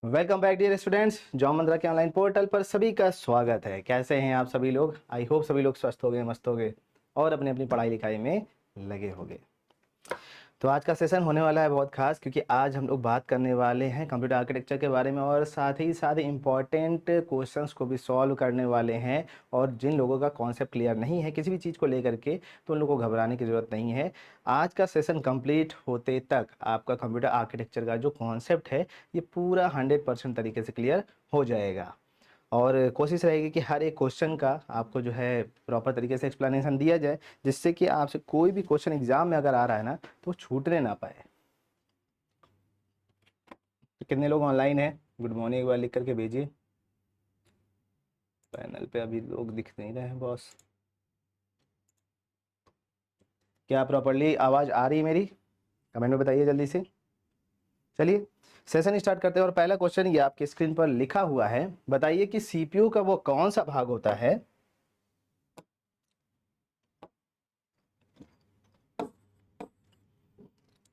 Welcome back dear students. Job Mantra के online portal पर सभी का स्वागत है। कैसे हैं आप सभी लोग? आई होप सभी लोग स्वस्थ हो गए, मस्त हो गए और अपनी अपनी पढ़ाई लिखाई में लगे होंगे। तो आज का सेशन होने वाला है बहुत खास, क्योंकि आज हम लोग बात करने वाले हैं कंप्यूटर आर्किटेक्चर के बारे में और साथ ही साथ इम्पॉर्टेंट क्वेश्चंस को भी सॉल्व करने वाले हैं। और जिन लोगों का कॉन्सेप्ट क्लियर नहीं है किसी भी चीज़ को लेकर के, तो उन लोगों को घबराने की ज़रूरत नहीं है। आज का सेशन कंप्लीट होते तक आपका कंप्यूटर आर्किटेक्चर का जो कॉन्सेप्ट है ये पूरा 100% तरीके से क्लियर हो जाएगा। और कोशिश रहेगी कि हर एक क्वेश्चन का आपको जो है प्रॉपर तरीके से एक्सप्लेनेशन दिया जाए, जिससे कि आपसे कोई भी क्वेश्चन एग्जाम में अगर आ रहा है ना तो छूटने ना पाए। तो कितने लोग ऑनलाइन हैं? गुड मॉर्निंग एक बार लिख करके भेजिए। पैनल पे अभी लोग दिख नहीं रहे हैं बॉस। क्या प्रॉपरली आवाज़ आ रही है मेरी? कमेंट में बताइए जल्दी से। चलिए सेशन स्टार्ट करते हैं और पहला क्वेश्चन ये आपके स्क्रीन पर लिखा हुआ है। बताइए कि सीपीयू का वो कौन सा भाग होता है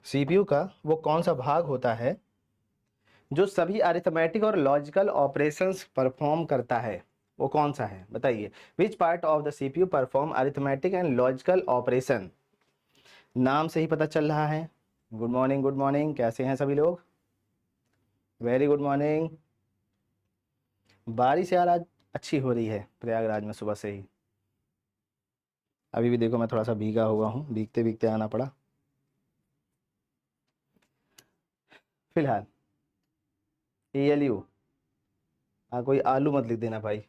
सीपीयू का वो कौन सा भाग होता है जो सभी अरिथमेटिक और लॉजिकल ऑपरेशंस परफॉर्म करता है? वो कौन सा है बताइए। Which part of the CPU perform arithmetic and logical operation? नाम से ही पता चल रहा है। गुड मॉर्निंग, गुड मॉर्निंग, कैसे हैं सभी लोग? Very good morning. बारिश यार आज अच्छी हो रही है प्रयागराज में सुबह से ही। अभी भी देखो मैं थोड़ा सा भीगा हुआ हूँ, भीगते भीगते आना पड़ा। फिलहाल ALU, हाँ कोई आलू मत लिख देना भाई,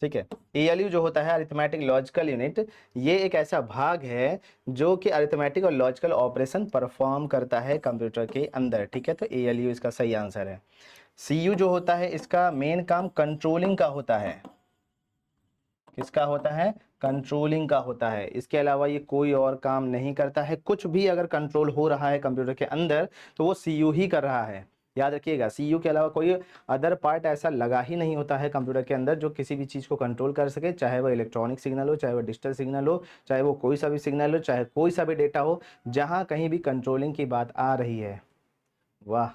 ठीक है। ALU जो होता है अरिथमेटिक लॉजिकल यूनिट, ये एक ऐसा भाग है जो कि अरिथमेटिक और लॉजिकल ऑपरेशन परफॉर्म करता है कंप्यूटर के अंदर, ठीक है। तो ALU इसका सही आंसर है। CU जो होता है इसका मेन काम कंट्रोलिंग का होता है। किसका होता है? कंट्रोलिंग का होता है। इसके अलावा ये कोई और काम नहीं करता है। कुछ भी अगर कंट्रोल हो रहा है कंप्यूटर के अंदर तो वो CU ही कर रहा है। याद रखिएगा, CU के अलावा कोई अदर पार्ट ऐसा लगा ही नहीं होता है कंप्यूटर के अंदर जो किसी भी चीज़ को कंट्रोल कर सके, चाहे वो इलेक्ट्रॉनिक सिग्नल हो, चाहे वो डिजिटल सिग्नल हो, चाहे वो कोई सा भी सिग्नल हो, चाहे कोई सा भी डेटा हो, जहाँ कहीं भी कंट्रोलिंग की बात आ रही है। वाह,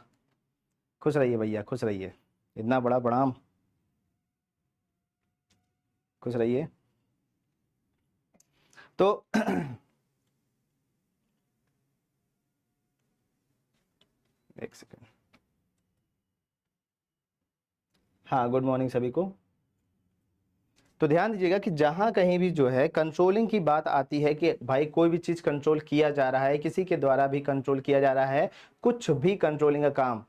खुश रहिए भैया, खुश रहिए। इतना बड़ा प्रणाम, खुश रहिए। तो एक सेकेंड। हाँ गुड मॉर्निंग सभी को। तो ध्यान दीजिएगा कि जहां कहीं भी जो है कंट्रोलिंग की बात आती है कि भाई कोई भी चीज कंट्रोल किया जा रहा है, किसी के द्वारा भी कंट्रोल किया जा रहा है, कुछ भी कंट्रोलिंग का काम,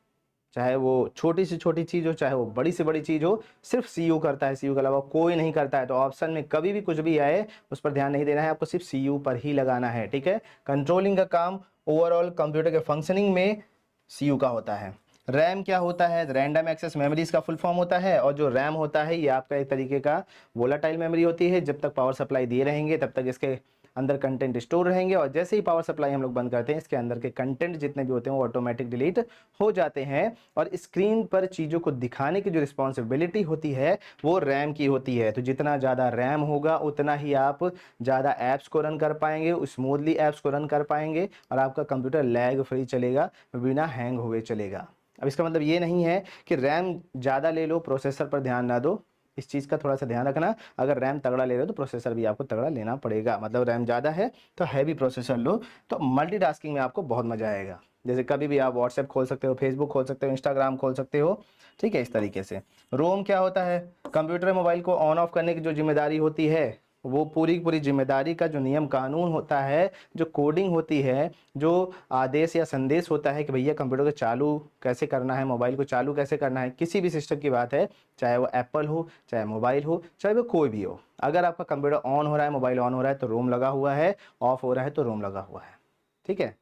चाहे वो छोटी से छोटी चीज हो चाहे वो बड़ी से बड़ी चीज हो, सिर्फ CU करता है। CU के अलावा कोई नहीं करता है। तो ऑप्शन में कभी भी कुछ भी आए उस पर ध्यान नहीं देना है, आपको सिर्फ CU पर ही लगाना है, ठीक है। कंट्रोलिंग का काम ओवरऑल कंप्यूटर के फंक्शनिंग में CU का होता है। रैम क्या होता है? रैंडम एक्सेस मेमोरीज का फुल फॉर्म होता है। और जो रैम होता है ये आपका एक तरीके का वोलाटाइल मेमोरी होती है। जब तक पावर सप्लाई दिए रहेंगे तब तक इसके अंदर कंटेंट स्टोर रहेंगे, और जैसे ही पावर सप्लाई हम लोग बंद करते हैं इसके अंदर के कंटेंट जितने भी होते हैं वो ऑटोमेटिक डिलीट हो जाते हैं। और स्क्रीन पर चीज़ों को दिखाने की जो रिस्पॉन्सिबिलिटी होती है वो रैम की होती है। तो जितना ज़्यादा रैम होगा उतना ही आप ज़्यादा ऐप्स को रन कर पाएंगे, स्मूथली ऐप्स को रन कर पाएंगे, और आपका कंप्यूटर लैग फ्री चलेगा, बिना हैंग हुए चलेगा। अब इसका मतलब ये नहीं है कि रैम ज़्यादा ले लो प्रोसेसर पर ध्यान ना दो। इस चीज़ का थोड़ा सा ध्यान रखना। अगर रैम तगड़ा ले रहे हो तो प्रोसेसर भी आपको तगड़ा लेना पड़ेगा। मतलब रैम ज़्यादा है तो हैवी प्रोसेसर लो, तो मल्टीटास्किंग में आपको बहुत मज़ा आएगा। जैसे कभी भी आप व्हाट्सएप खोल सकते हो, फेसबुक खोल सकते हो, इंस्टाग्राम खोल सकते हो, ठीक है, इस तरीके से। रोम क्या होता है? कंप्यूटर मोबाइल को ऑन ऑफ करने की जो जिम्मेदारी होती है, वो पूरी पूरी जिम्मेदारी का जो नियम कानून होता है, जो कोडिंग होती है, जो आदेश या संदेश होता है कि भैया कंप्यूटर को चालू कैसे करना है, मोबाइल को चालू कैसे करना है, किसी भी सिस्टम की बात है, चाहे वो एप्पल हो, चाहे मोबाइल हो, चाहे वो कोई भी हो, अगर आपका कंप्यूटर ऑन हो रहा है, मोबाइल ऑन हो रहा है तो रोम लगा हुआ है, ऑफ हो रहा है तो रोम लगा हुआ है, ठीक है।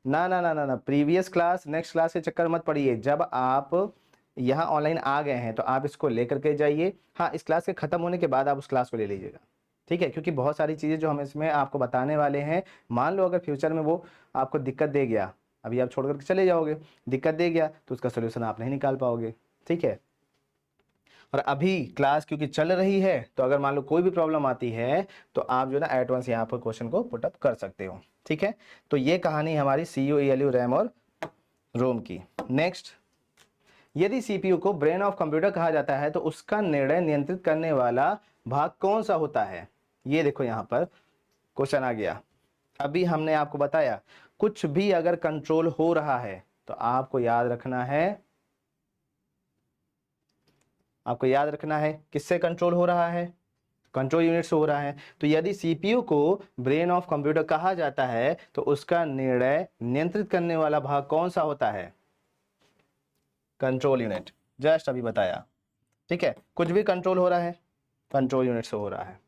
ना ना ना ना ना, प्रीवियस क्लास नेक्स्ट क्लास के चक्कर मत पड़िए। जब आप यहाँ ऑनलाइन आ गए हैं तो आप इसको लेकर के जाइए। हाँ, इस क्लास के खत्म होने के बाद आप उस क्लास को ले लीजिएगा, ठीक है, क्योंकि बहुत सारी चीज़ें जो हम इसमें आपको बताने वाले हैं, मान लो अगर फ्यूचर में वो आपको दिक्कत दे गया, अभी आप छोड़ करके चले जाओगे, दिक्कत दे गया तो उसका सोल्यूशन आप नहीं निकाल पाओगे, ठीक है। और अभी क्लास क्योंकि चल रही है तो अगर मान लो कोई भी प्रॉब्लम आती है तो आप जो है ना एट वंस यहाँ पर क्वेश्चन को पुटअप कर सकते हो। ठीक है, तो ये कहानी हमारी सीयू, एएलयू, रैम और रोम की। नेक्स्ट, यदि सीपीयू को ब्रेन ऑफ कंप्यूटर कहा जाता है तो उसका निर्णय नियंत्रित करने वाला भाग कौन सा होता है? ये देखो यहाँ पर क्वेश्चन आ गया। अभी हमने आपको बताया कुछ भी अगर कंट्रोल हो रहा है तो आपको याद रखना है, आपको याद रखना है किससे कंट्रोल हो रहा है? कंट्रोल यूनिट से हो रहा है। तो यदि सीपीयू को ब्रेन ऑफ कंप्यूटर कहा जाता है तो उसका निर्णय नियंत्रित करने वाला भाग कौन सा होता है? Control unit. जस्ट अभी बताया। ठीक है, कुछ भी कंट्रोल हो रहा है कंट्रोल यूनिट से हो रहा है।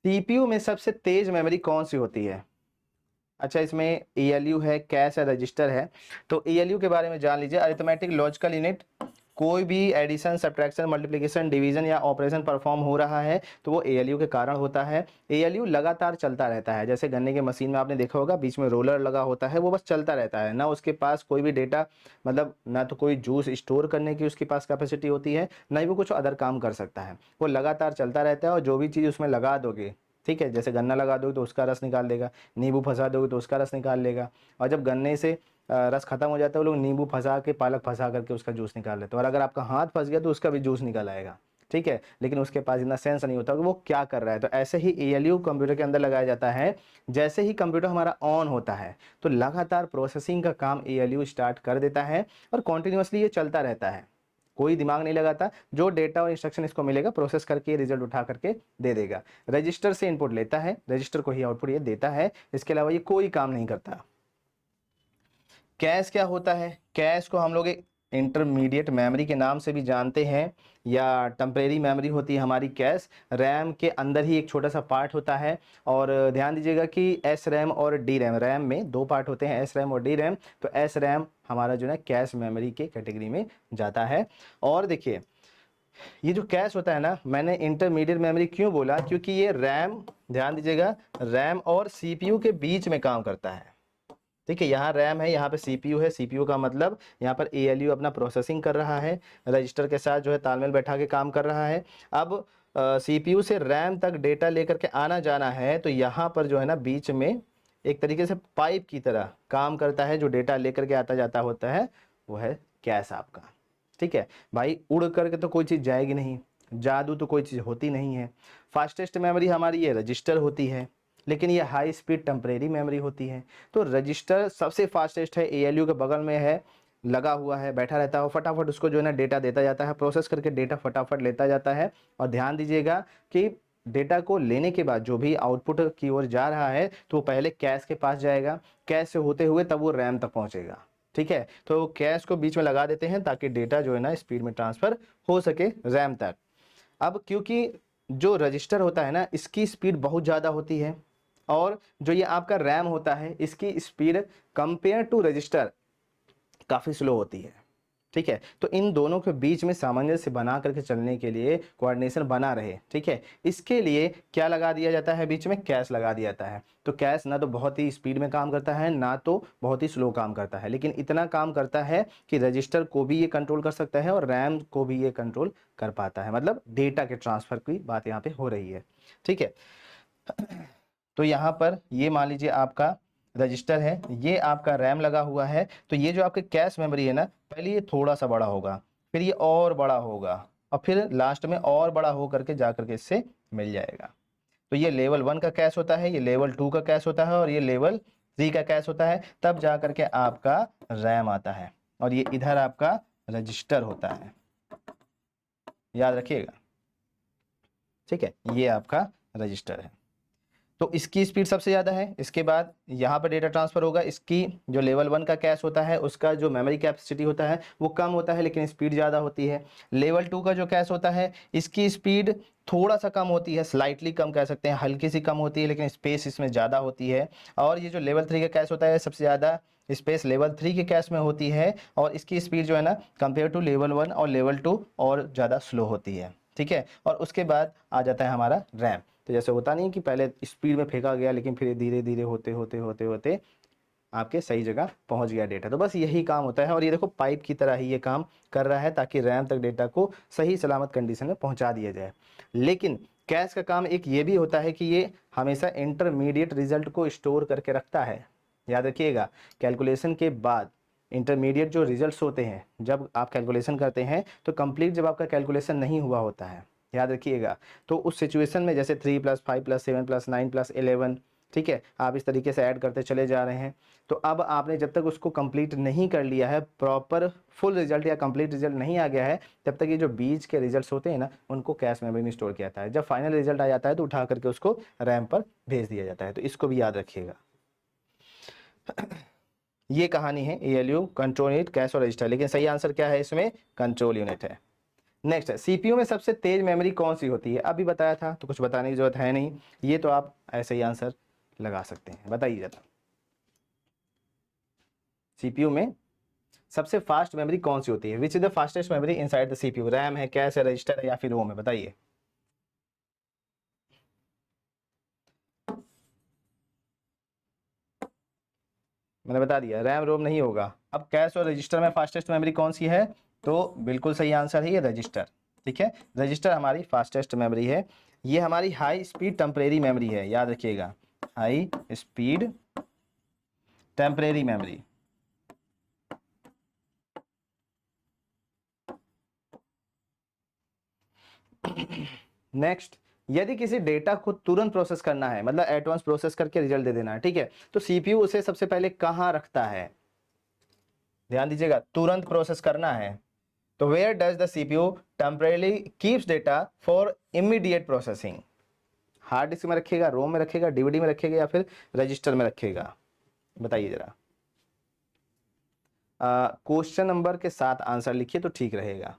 सीपीयू में सबसे तेज मेमोरी कौन सी होती है? अच्छा, इसमें एएलयू है, कैश है, रजिस्टर है। तो एएलयू के बारे में जान लीजिए, अरिथमेटिक लॉजिकल यूनिट। कोई भी एडिशन, सब्ट्रैक्शन, मल्टीप्लिकेशन, डिवीजन या ऑपरेशन परफॉर्म हो रहा है तो वो एएलयू के कारण होता है। एएलयू लगातार चलता रहता है, जैसे गन्ने के मशीन में आपने देखा होगा बीच में रोलर लगा होता है, वो बस चलता रहता है ना, उसके पास कोई भी डेटा, मतलब ना तो कोई जूस स्टोर करने की उसके पास कैपेसिटी होती है, ना ही वो कुछ अदर काम कर सकता है। वो लगातार चलता रहता है और जो भी चीज़ उसमें लगा दोगे, ठीक है, जैसे गन्ना लगा दोगे तो उसका रस निकाल देगा, नींबू फंसा दोगे तो उसका रस निकाल लेगा, और जब गन्ने से रस खत्म हो जाता है वो लोग नींबू फंसा के, पालक फंसा करके उसका जूस निकाल लेते हैं, और अगर आपका हाथ फंस गया तो उसका भी जूस निकल आएगा। ठीक है, लेकिन उसके पास इतना सेंस नहीं होता कि वो क्या कर रहा है। तो ऐसे ही एएलयू कंप्यूटर के अंदर लगाया जाता है। जैसे ही कंप्यूटर हमारा ऑन होता है तो लगातार प्रोसेसिंग का काम एएलयू स्टार्ट कर देता है और कॉन्टिन्यूसली ये चलता रहता है, कोई दिमाग नहीं लगाता। जो डेटा और इंस्ट्रक्शन इसको मिलेगा प्रोसेस करके रिजल्ट उठा करके दे देगा। रजिस्टर से इनपुट लेता है, रजिस्टर को ही आउटपुट ये देता है, इसके अलावा ये कोई काम नहीं करता। कैश क्या होता है? कैश को हम लोग एक इंटरमीडिएट मेमोरी के नाम से भी जानते हैं, या टेम्परेरी मेमोरी होती है हमारी कैश। रैम के अंदर ही एक छोटा सा पार्ट होता है, और ध्यान दीजिएगा कि एस रैम और डी रैम, रैम में दो पार्ट होते हैं, एस रैम और डी रैम। तो एस रैम हमारा जो है कैश मेमोरी के कैटेगरी में जाता है। और देखिए ये जो कैश होता है ना, मैंने इंटरमीडिएट मेमोरी क्यों बोला, क्योंकि ये रैम, ध्यान दीजिएगा, रैम और सीपीयू के बीच में काम करता है। ठीक है, यहाँ रैम है, यहाँ पे सीपीयू है। सीपीयू का मतलब यहाँ पर एएलयू अपना प्रोसेसिंग कर रहा है, रजिस्टर के साथ जो है तालमेल बैठा के काम कर रहा है। अब सीपीयू से रैम तक डेटा लेकर के आना जाना है, तो यहाँ पर जो है ना बीच में एक तरीके से पाइप की तरह काम करता है, जो डेटा लेकर के आता जाता होता है, वो है कैश आपका। ठीक है भाई, उड़ करके तो कोई चीज़ जाएगी नहीं, जादू तो कोई चीज़ होती नहीं है। फास्टेस्ट मेमोरी हमारी ये रजिस्टर होती है, लेकिन ये हाई स्पीड टेम्परेरी मेमोरी होती है। तो रजिस्टर सबसे फास्टेस्ट है, एएलयू के बगल में है, लगा हुआ है, बैठा रहता है, फटाफट उसको जो है ना डेटा देता जाता है, प्रोसेस करके डेटा फटाफट लेता जाता है। और ध्यान दीजिएगा कि डेटा को लेने के बाद जो भी आउटपुट की ओर जा रहा है तो वो पहले कैश के पास जाएगा, कैश से होते हुए तब वो रैम तक पहुंचेगा। ठीक है, तो कैश को बीच में लगा देते हैं ताकि डेटा जो है ना स्पीड में ट्रांसफर हो सके रैम तक। अब क्योंकि जो रजिस्टर होता है ना इसकी स्पीड बहुत ज़्यादा होती है, और जो ये आपका रैम होता है इसकी स्पीड कंपेयर टू रजिस्टर काफ़ी स्लो होती है। ठीक है, तो इन दोनों के बीच में सामंजस्य बना करके चलने के लिए, कोऑर्डिनेशन बना रहे, ठीक है, इसके लिए क्या लगा दिया जाता है, बीच में कैश लगा दिया जाता है। तो कैश ना तो बहुत ही स्पीड में काम करता है, ना तो बहुत ही स्लो काम करता है, लेकिन इतना काम करता है कि रजिस्टर को भी ये कंट्रोल कर सकता है और रैम को भी ये कंट्रोल कर पाता है। मतलब डेटा के ट्रांसफर की बात यहाँ पे हो रही है। ठीक है, तो यहाँ पर ये मान लीजिए आपका रजिस्टर है, ये आपका रैम लगा हुआ है। तो ये जो आपके कैश मेमोरी है ना, पहले ये थोड़ा सा बड़ा होगा, फिर ये और बड़ा होगा, और फिर लास्ट में और बड़ा हो करके जा करके इससे मिल जाएगा। तो ये लेवल 1 का कैश होता है, ये लेवल 2 का कैश होता है, और ये लेवल 3 का कैश होता है। तब जा करके आपका रैम आता है, और ये इधर आपका रजिस्टर होता है, याद रखिएगा। ठीक है, ये आपका रजिस्टर है। तो इसकी स्पीड सबसे ज़्यादा है। इसके बाद यहाँ पर डेटा ट्रांसफर होगा, इसकी जो लेवल 1 का कैश होता है उसका जो मेमोरी कैपेसिटी होता है वो कम होता है, लेकिन स्पीड ज़्यादा होती है। लेवल 2 का जो कैश होता है इसकी स्पीड थोड़ा सा कम होती है, स्लाइटली कम कह सकते हैं, हल्की सी कम होती है, लेकिन स्पेस इसमें ज़्यादा होती है। और ये जो लेवल 3 का कैश होता है सबसे ज़्यादा स्पेस लेवल 3 के कैश में होती है, और इसकी स्पीड जो है ना कंपेयर टू लेवल 1 और लेवल 2 और ज़्यादा स्लो होती है। ठीक है, और उसके बाद आ जाता है हमारा रैम। तो जैसे होता नहीं कि पहले स्पीड में फेंका गया, लेकिन फिर धीरे धीरे होते होते होते होते आपके सही जगह पहुंच गया डेटा। तो बस यही काम होता है, और ये देखो पाइप की तरह ही ये काम कर रहा है ताकि रैम तक डेटा को सही सलामत कंडीशन में पहुंचा दिया जाए। लेकिन कैश का काम एक ये भी होता है कि ये हमेशा इंटरमीडिएट रिजल्ट को स्टोर करके रखता है। याद रखिएगा, कैलकुलेशन के बाद इंटरमीडिएट जो रिजल्ट्स होते हैं, जब आप कैलकुलेशन करते हैं तो कंप्लीट जब आपका कैलकुलेशन नहीं हुआ होता है, याद रखिएगा, तो उस सिचुएशन में जैसे 3 + 5 + 7 + 9 + 11, ठीक है, आप इस तरीके से ऐड करते चले जा रहे हैं। तो अब आपने जब तक उसको कंप्लीट नहीं कर लिया है, प्रॉपर फुल रिजल्ट या कंप्लीट रिजल्ट नहीं आ गया है, तब तक ये जो बीच के रिजल्ट्स होते हैं ना, उनको कैश मेमोरी में स्टोर किया जाता है। जब फाइनल रिजल्ट आ जाता है तो उठा करके उसको रैम पर भेज दिया जाता है। तो इसको भी याद रखिएगा। ये कहानी है ALU, कंट्रोल यूनिट, कैश और रजिस्टर। लेकिन सही आंसर क्या है इसमें? कंट्रोल यूनिट है। नेक्स्ट है, CPU में सबसे तेज मेमोरी कौन सी होती है? अभी बताया था तो कुछ बताने की जरूरत है नहीं, ये तो आप ऐसे ही आंसर लगा सकते हैं। बताइए जरा, CPU में सबसे फास्ट मेमोरी कौन सी होती है? Which is the fastest memory inside the CPU? RAM है, कैश है, रजिस्टर है, या फिर रोम है? बताइए। मैंने बता दिया, रैम रोम नहीं होगा। अब कैश और रजिस्टर में फास्टेस्ट मेमोरी कौन सी है? तो बिल्कुल सही आंसर है ये रजिस्टर। ठीक है, रजिस्टर हमारी फास्टेस्ट मेमोरी है। ये हमारी हाई स्पीड टेम्परेरी मेमोरी है, याद रखिएगा, high speed temporary memory. Next, यदि किसी डेटा को तुरंत प्रोसेस करना है, मतलब एट वंस प्रोसेस करके रिजल्ट दे देना है, ठीक है, तो CPU उसे सबसे पहले कहां रखता है? ध्यान दीजिएगा, तुरंत प्रोसेस करना है तो where does the CPU temporarily keeps data for immediate processing? Hard disk में रखेगा, रोम में रखेगा, DVD में रखेगा, या फिर रजिस्टर में रखेगा? बताइए जरा। क्वेश्चन नंबर के साथ आंसर लिखिए तो ठीक रहेगा।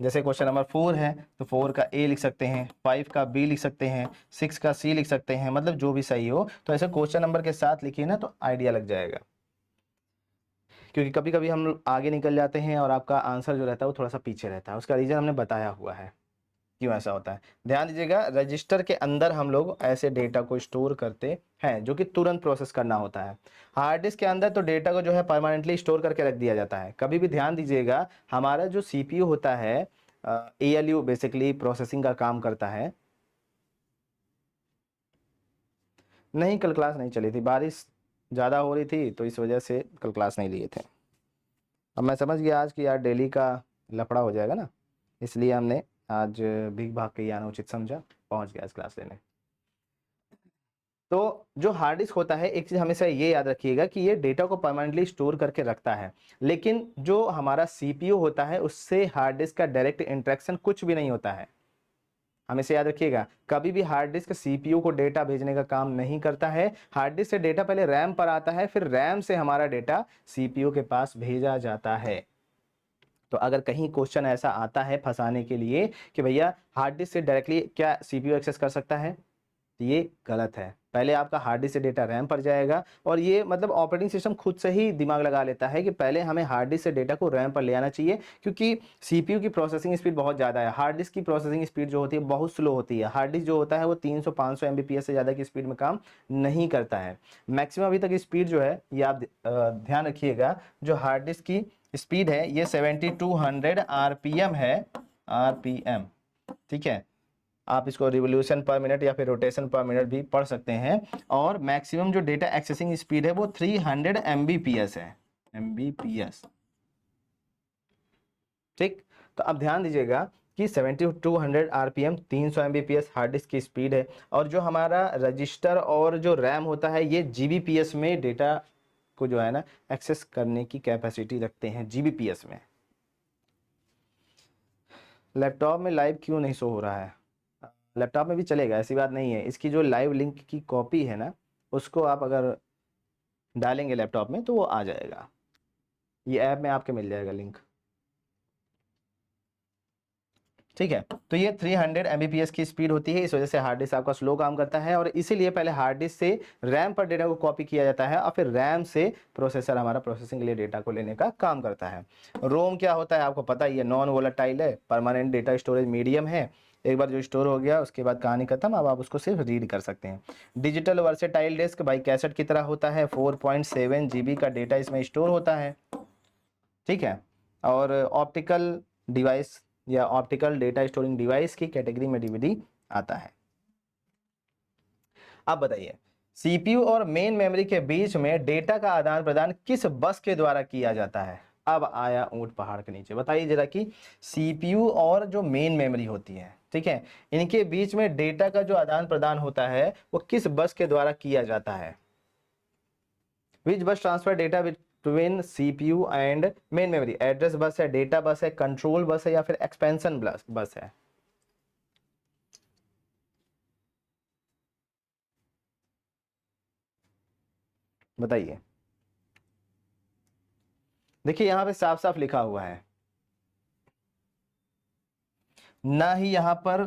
जैसे क्वेश्चन नंबर 4 है तो 4 का A लिख सकते हैं, 5 का B लिख सकते हैं, 6 का C लिख सकते हैं, मतलब जो भी सही हो। तो ऐसे क्वेश्चन नंबर के साथ लिखिए ना, तो आइडिया लग जाएगा। क्योंकि कभी कभी हम आगे निकल जाते हैं और आपका आंसर जो रहता है वो थोड़ा सा पीछे रहता है। उसका रीजन हमने बताया हुआ है क्यों ऐसा होता है। ध्यान दीजिएगा, रजिस्टर के अंदर हम लोग ऐसे डेटा को स्टोर करते हैं जो कि तुरंत प्रोसेस करना होता है। हार्ड डिस्क के अंदर तो डेटा को जो है परमानेंटली स्टोर करके रख दिया जाता है। कभी भी ध्यान दीजिएगा, हमारा जो CPU होता है, ALU बेसिकली प्रोसेसिंग का काम करता है। नहीं, कल क्लास नहीं चली थी, बारिश ज़्यादा हो रही थी तो इस वजह से कल क्लास नहीं लिए थे। अब मैं समझ गया आज कि यार डेली का लफड़ा हो जाएगा ना, इसलिए हमने आज भीग भाग के ही आना उचित समझा, पहुंच गया आज क्लास लेने। तो जो हार्ड डिस्क होता है, एक चीज़ हमेशा ये याद रखिएगा कि ये डेटा को परमानेंटली स्टोर करके रखता है। लेकिन जो हमारा CPU होता है उससे हार्ड डिस्क का डायरेक्ट इंटरेक्शन कुछ भी नहीं होता है। हमेशा याद रखिएगा, कभी भी हार्ड डिस्क CPU को डेटा भेजने का काम नहीं करता है। हार्ड डिस्क से डेटा पहले रैम पर आता है, फिर रैम से हमारा डेटा CPU के पास भेजा जाता है। तो अगर कहीं क्वेश्चन ऐसा आता है फंसाने के लिए कि भैया हार्ड डिस्क से डायरेक्टली क्या CPU एक्सेस कर सकता है, तो ये गलत है। पहले आपका हार्ड डिस्क से डेटा रैम पर जाएगा, और ये मतलब ऑपरेटिंग सिस्टम खुद से ही दिमाग लगा लेता है कि पहले हमें हार्ड डिस्क से डेटा को रैम पर ले आना चाहिए, क्योंकि CPU की प्रोसेसिंग स्पीड बहुत ज़्यादा है। हार्ड डिस्क की प्रोसेसिंग स्पीड जो होती है बहुत स्लो होती है। हार्ड डिस्क जो होता है वो 300-500 MBPS से ज़्यादा की स्पीड में काम नहीं करता है। मैक्सिमम अभी तक स्पीड जो है, ये आप ध्यान रखिएगा, जो हार्ड डिस्क की स्पीड है ये 7200 RPM है, RPM। ठीक है, आप इसको रिवोल्यूशन पर मिनट या फिर रोटेशन पर मिनट भी पढ़ सकते हैं। और मैक्सिमम जो डेटा एक्सेसिंग स्पीड है वो 300 MBPS है, MBPS। ठीक, तो अब ध्यान दीजिएगा कि 7200 RPM 300 MBPS हार्ड डिस्क की स्पीड है, और जो हमारा रजिस्टर और जो रैम होता है ये GBPS में डेटा को जो है ना एक्सेस करने की कैपेसिटी रखते हैं, GBPS में। लैपटॉप में लाइव क्यों नहीं शो हो रहा है? लैपटॉप में भी चलेगा, ऐसी बात नहीं है। इसकी जो लाइव लिंक की कॉपी है ना, उसको आप अगर डालेंगे लैपटॉप में तो वो आ जाएगा, ये ऐप में आपके मिल जाएगा लिंक। ठीक है, तो ये 300 MBPS की स्पीड होती है, इस वजह से हार्ड डिस्क आपका स्लो काम करता है, और इसीलिए पहले हार्ड डिस्क से रैम पर डेटा को कॉपी किया जाता है, और फिर रैम से प्रोसेसर हमारा प्रोसेसिंग के लिए डेटा को लेने का काम करता है। रोम क्या होता है आपको पता ही है, नॉन वोलेटाइल है, परमानेंट डेटा स्टोरेज मीडियम है। एक बार जो स्टोर हो गया उसके बाद कहानी खत्म, अब आप उसको सिर्फ रीड कर सकते हैं। डिजिटल वर्सेटाइल डिस्क भाई कैसेट की तरह होता है, 4.7 GB का डेटा इसमें स्टोर होता है, ठीक है। और ऑप्टिकल डिवाइस या ऑप्टिकल डेटा स्टोरिंग डिवाइस की कैटेगरी में डीवीडी आता है। अब बताइए सीपीयू और मेन मेमोरी के बीच में डेटा का आदान प्रदान किस बस के द्वारा किया जाता है। अब आया ऊंट पहाड़ के नीचे, बताइए जरा कि सीपीयू और जो मेन मेमोरी होती है, ठीक है, इनके बीच में डेटा का जो आदान प्रदान होता है वो किस बस के द्वारा किया जाता है। विच बस transfer data between CPU and main memory, address bus है, डेटा बस है, कंट्रोल बस है या फिर एक्सपेंशन बस है। बताइए। देखिए यहां पे साफ साफ लिखा हुआ है, ना ही यहां पर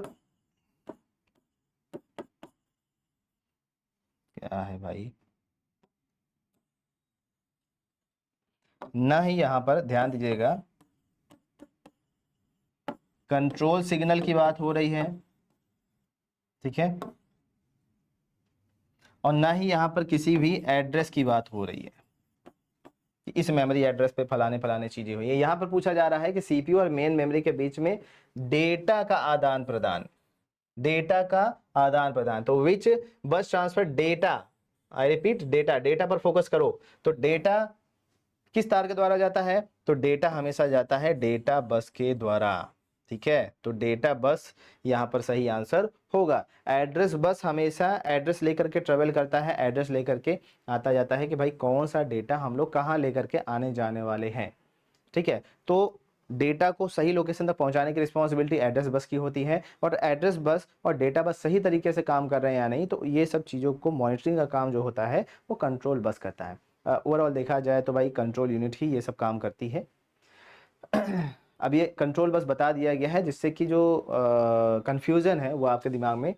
क्या है भाई, ना ही यहां पर ध्यान दीजिएगा कंट्रोल सिग्नल की बात हो रही है, ठीक है, और ना ही यहां पर किसी भी एड्रेस की बात हो रही है कि इस मेमोरी एड्रेस पे फलाने फलाने चीजें हुई है। यहां पर पूछा जा रहा है कि सीपीयू और मेन मेमोरी के बीच में डेटा का आदान प्रदान, डेटा का आदान प्रदान, तो विच बस transfer data, I repeat data, data पर फोकस करो, तो डेटा किस तार के द्वारा जाता है, तो डेटा हमेशा जाता है डेटा बस के द्वारा, ठीक है, तो डेटा बस यहां पर सही आंसर होगा। एड्रेस बस हमेशा एड्रेस लेकर के ट्रेवल करता है, एड्रेस लेकर के आता जाता है कि भाई कौन सा डेटा हम लोग कहाँ लेकर के आने जाने वाले हैं, ठीक है। तो डेटा को सही लोकेशन तक पहुंचाने की रिस्पॉन्सिबिलिटी एड्रेस बस की होती है, और एड्रेस बस और डेटा बस सही तरीके से काम कर रहे हैं या नहीं, तो ये सब चीज़ों को मॉनिटरिंग का काम जो होता है वो कंट्रोल बस करता है। ओवरऑल देखा जाए तो भाई कंट्रोल यूनिट ही ये सब काम करती है। अब ये कंट्रोल बस बता दिया गया है जिससे कि जो कंफ्यूजन है वो आपके दिमाग में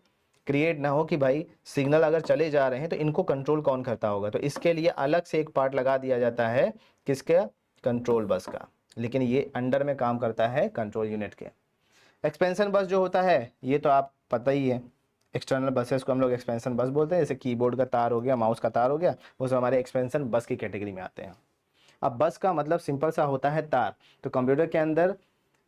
क्रिएट ना हो कि भाई सिग्नल अगर चले जा रहे हैं तो इनको कंट्रोल कौन करता होगा, तो इसके लिए अलग से एक पार्ट लगा दिया जाता है किसका, कंट्रोल बस का, लेकिन ये अंडर में काम करता है कंट्रोल यूनिट के। एक्सपेंशन बस जो होता है ये तो आप पता ही है, एक्सटर्नल बसेस को हम लोग एक्सपेंशन बस बोलते हैं, जैसे कीबोर्ड का तार हो गया, माउस का तार हो गया, वो सब हमारे एक्सपेंशन बस की कैटेगरी में आते हैं। अब बस का मतलब सिंपल सा होता है तार, तो कंप्यूटर के अंदर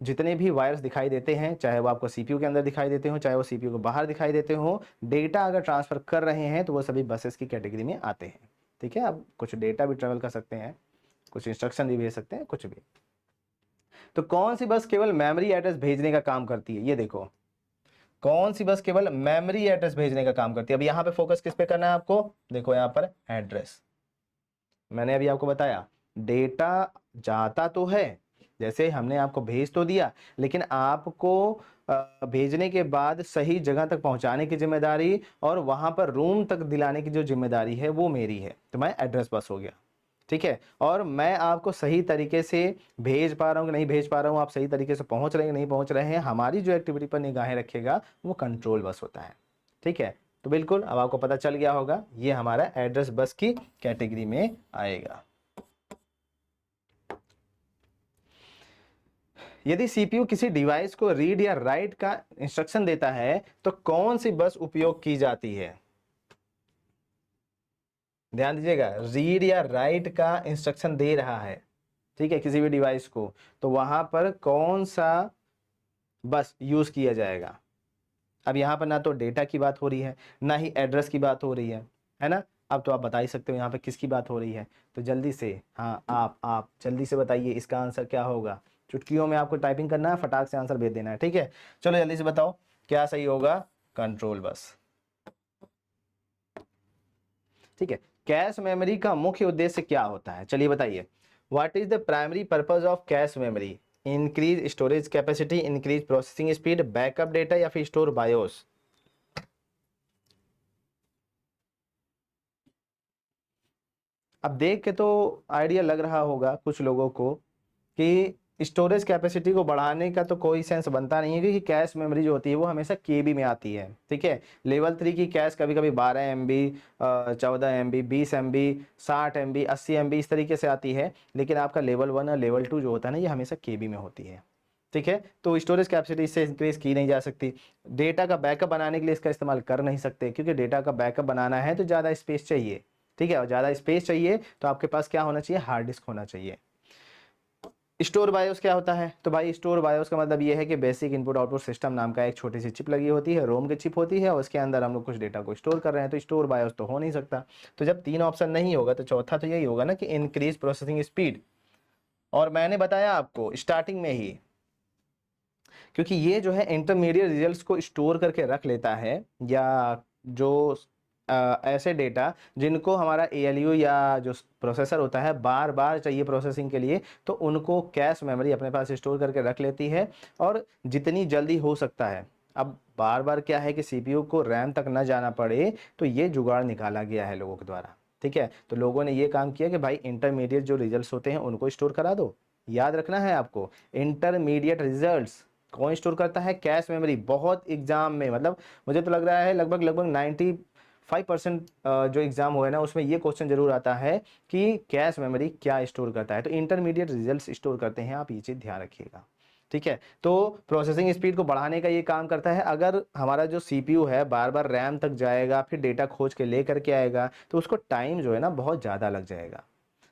जितने भी वायर्स दिखाई देते हैं, चाहे वो आपको सीपीयू के अंदर दिखाई देते हो, चाहे वो सीपीयू को बाहर दिखाई देते हो, डेटा अगर ट्रांसफर कर रहे हैं तो वो सभी बसेस की कैटेगरी में आते हैं, ठीक है। अब कुछ डेटा भी ट्रेवल कर सकते हैं, कुछ इंस्ट्रक्शन भी भेज सकते हैं, कुछ भी। तो कौन सी बस केवल मेमोरी एड्रेस भेजने का काम करती है, ये देखो कौन सी बस केवल मेमोरी एड्रेस भेजने का काम करती है। अब यहां पे फोकस किस पे करना है आपको, देखो यहां पर एड्रेस, मैंने अभी आपको बताया डेटा जाता तो है, जैसे हमने आपको भेज तो दिया, लेकिन आपको भेजने के बाद सही जगह तक पहुंचाने की जिम्मेदारी और वहां पर रूम तक दिलाने की जो जिम्मेदारी है वो मेरी है, तो मैं एड्रेस बस हो गया, ठीक है। और मैं आपको सही तरीके से भेज पा रहा हूँ कि नहीं भेज पा रहा हूँ, आप सही तरीके से पहुंच रहे हैं कि नहीं पहुंच रहे हैं, हमारी जो एक्टिविटी पर निगाहें रखेगा वो कंट्रोल बस होता है, ठीक है। तो बिल्कुल अब आपको पता चल गया होगा ये हमारा एड्रेस बस की कैटेगरी में आएगा। यदि सीपीयू किसी डिवाइस को रीड या राइट का इंस्ट्रक्शन देता है तो कौन सी बस उपयोग की जाती है, ध्यान दीजिएगा, रीड या राइट का इंस्ट्रक्शन दे रहा है, ठीक है, किसी भी डिवाइस को, तो वहां पर कौन सा बस यूज किया जाएगा। अब यहाँ पर ना तो डेटा की बात हो रही है, ना ही एड्रेस की बात हो रही है ना। अब तो आप बता ही सकते हो यहाँ पे किसकी बात हो रही है, तो जल्दी से हाँ आप जल्दी से बताइए इसका आंसर क्या होगा। चुटकियों में आपको टाइपिंग करना है, फटाक से आंसर भेज देना है, ठीक है। चलो जल्दी से बताओ क्या सही होगा, कंट्रोल बस, ठीक है। कैश मेमोरी का मुख्य उद्देश्य क्या होता है, चलिए बताइए। What is the primary purpose of cache memory, increase storage capacity, increase processing speed, backup data या फिर स्टोर बायोस। अब देख के तो आइडिया लग रहा होगा कुछ लोगों को कि स्टोरेज कैपेसिटी को बढ़ाने का तो कोई सेंस बनता नहीं है, क्योंकि कैश मेमोरी जो होती है वो हमेशा केबी में आती है, ठीक है। लेवल 3 की कैश कभी कभी 12 MB, 14 MB, 20 MB, 60 MB, 80 MB इस तरीके से आती है, लेकिन आपका लेवल 1 और लेवल 2 जो होता है ना ये हमेशा केबी में होती है, ठीक है। तो स्टोरेज कैपेसिटी इससे इंक्रीज की नहीं जा सकती। डेटा का बैकअप बनाने के लिए इसका इस्तेमाल कर नहीं सकते, क्योंकि डेटा का बैकअप बनाना है तो ज़्यादा स्पेस चाहिए। ठीक है, और ज़्यादा स्पेस चाहिए तो आपके पास क्या होना चाहिए, हार्ड डिस्क होना चाहिए। स्टोर बायोस क्या होता है, तो भाई स्टोर बायोस का मतलब ये है कि बेसिक इनपुट आउटपुट सिस्टम नाम का एक छोटी सी चिप लगी होती है, रोम की चिप होती है, और उसके अंदर हम लोग कुछ डेटा को स्टोर कर रहे हैं, तो स्टोर बायोस तो हो नहीं सकता। तो जब तीन ऑप्शन नहीं होगा तो चौथा तो यही होगा ना कि इंक्रीज प्रोसेसिंग स्पीड। और मैंने बताया आपको स्टार्टिंग में ही, क्योंकि ये जो है इंटरमीडिएट रिजल्ट्स को स्टोर करके रख लेता है, या जो ऐसे डेटा जिनको हमारा ALU या जो प्रोसेसर होता है बार बार चाहिए प्रोसेसिंग के लिए, तो उनको कैश मेमोरी अपने पास स्टोर करके रख लेती है, और जितनी जल्दी हो सकता है। अब बार बार क्या है कि CPU को रैम तक न जाना पड़े, तो ये जुगाड़ निकाला गया है लोगों के द्वारा। ठीक है, तो लोगों ने ये काम किया कि भाई इंटरमीडिएट जो रिजल्ट्स होते हैं उनको स्टोर करा दो। याद रखना है आपको, इंटरमीडिएट रिजल्ट्स कौन स्टोर करता है, कैश मेमोरी। बहुत एग्जाम में, मतलब मुझे तो लग रहा है लगभग 95% जो एग्जाम हुए ना उसमें ये क्वेश्चन जरूर आता है कि कैश मेमोरी क्या स्टोर करता है। तो इंटरमीडिएट रिजल्ट्स स्टोर करते हैं, आप ये चीज ध्यान रखिएगा। ठीक है, तो प्रोसेसिंग स्पीड को बढ़ाने का ये काम करता है। अगर हमारा जो CPU है बार बार रैम तक जाएगा, फिर डेटा खोज के ले करके आएगा, तो उसको टाइम जो है ना बहुत ज़्यादा लग जाएगा।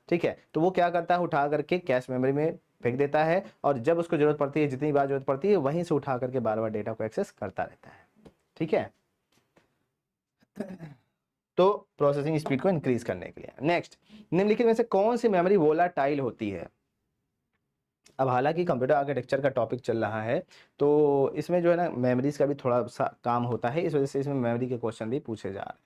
ठीक है, तो वो क्या करता है, उठा करके कैश मेमोरी में फेंक देता है, और जब उसको जरूरत पड़ती है, जितनी बार जरूरत पड़ती है, वहीं से उठा करके बार बार डेटा को एक्सेस करता रहता है। ठीक है, तो प्रोसेसिंग स्पीड को इंक्रीज करने के लिए। नेक्स्ट, निम्नलिखित में से कौन सी मेमोरी वोलाटाइल होती है। अब हालांकि कंप्यूटर आर्किटेक्चर का टॉपिक चल रहा है, तो इसमें जो है ना मेमोरीज का भी थोड़ा सा काम होता है, इस वजह से इसमें मेमोरी के क्वेश्चन भी पूछे जा रहे हैं।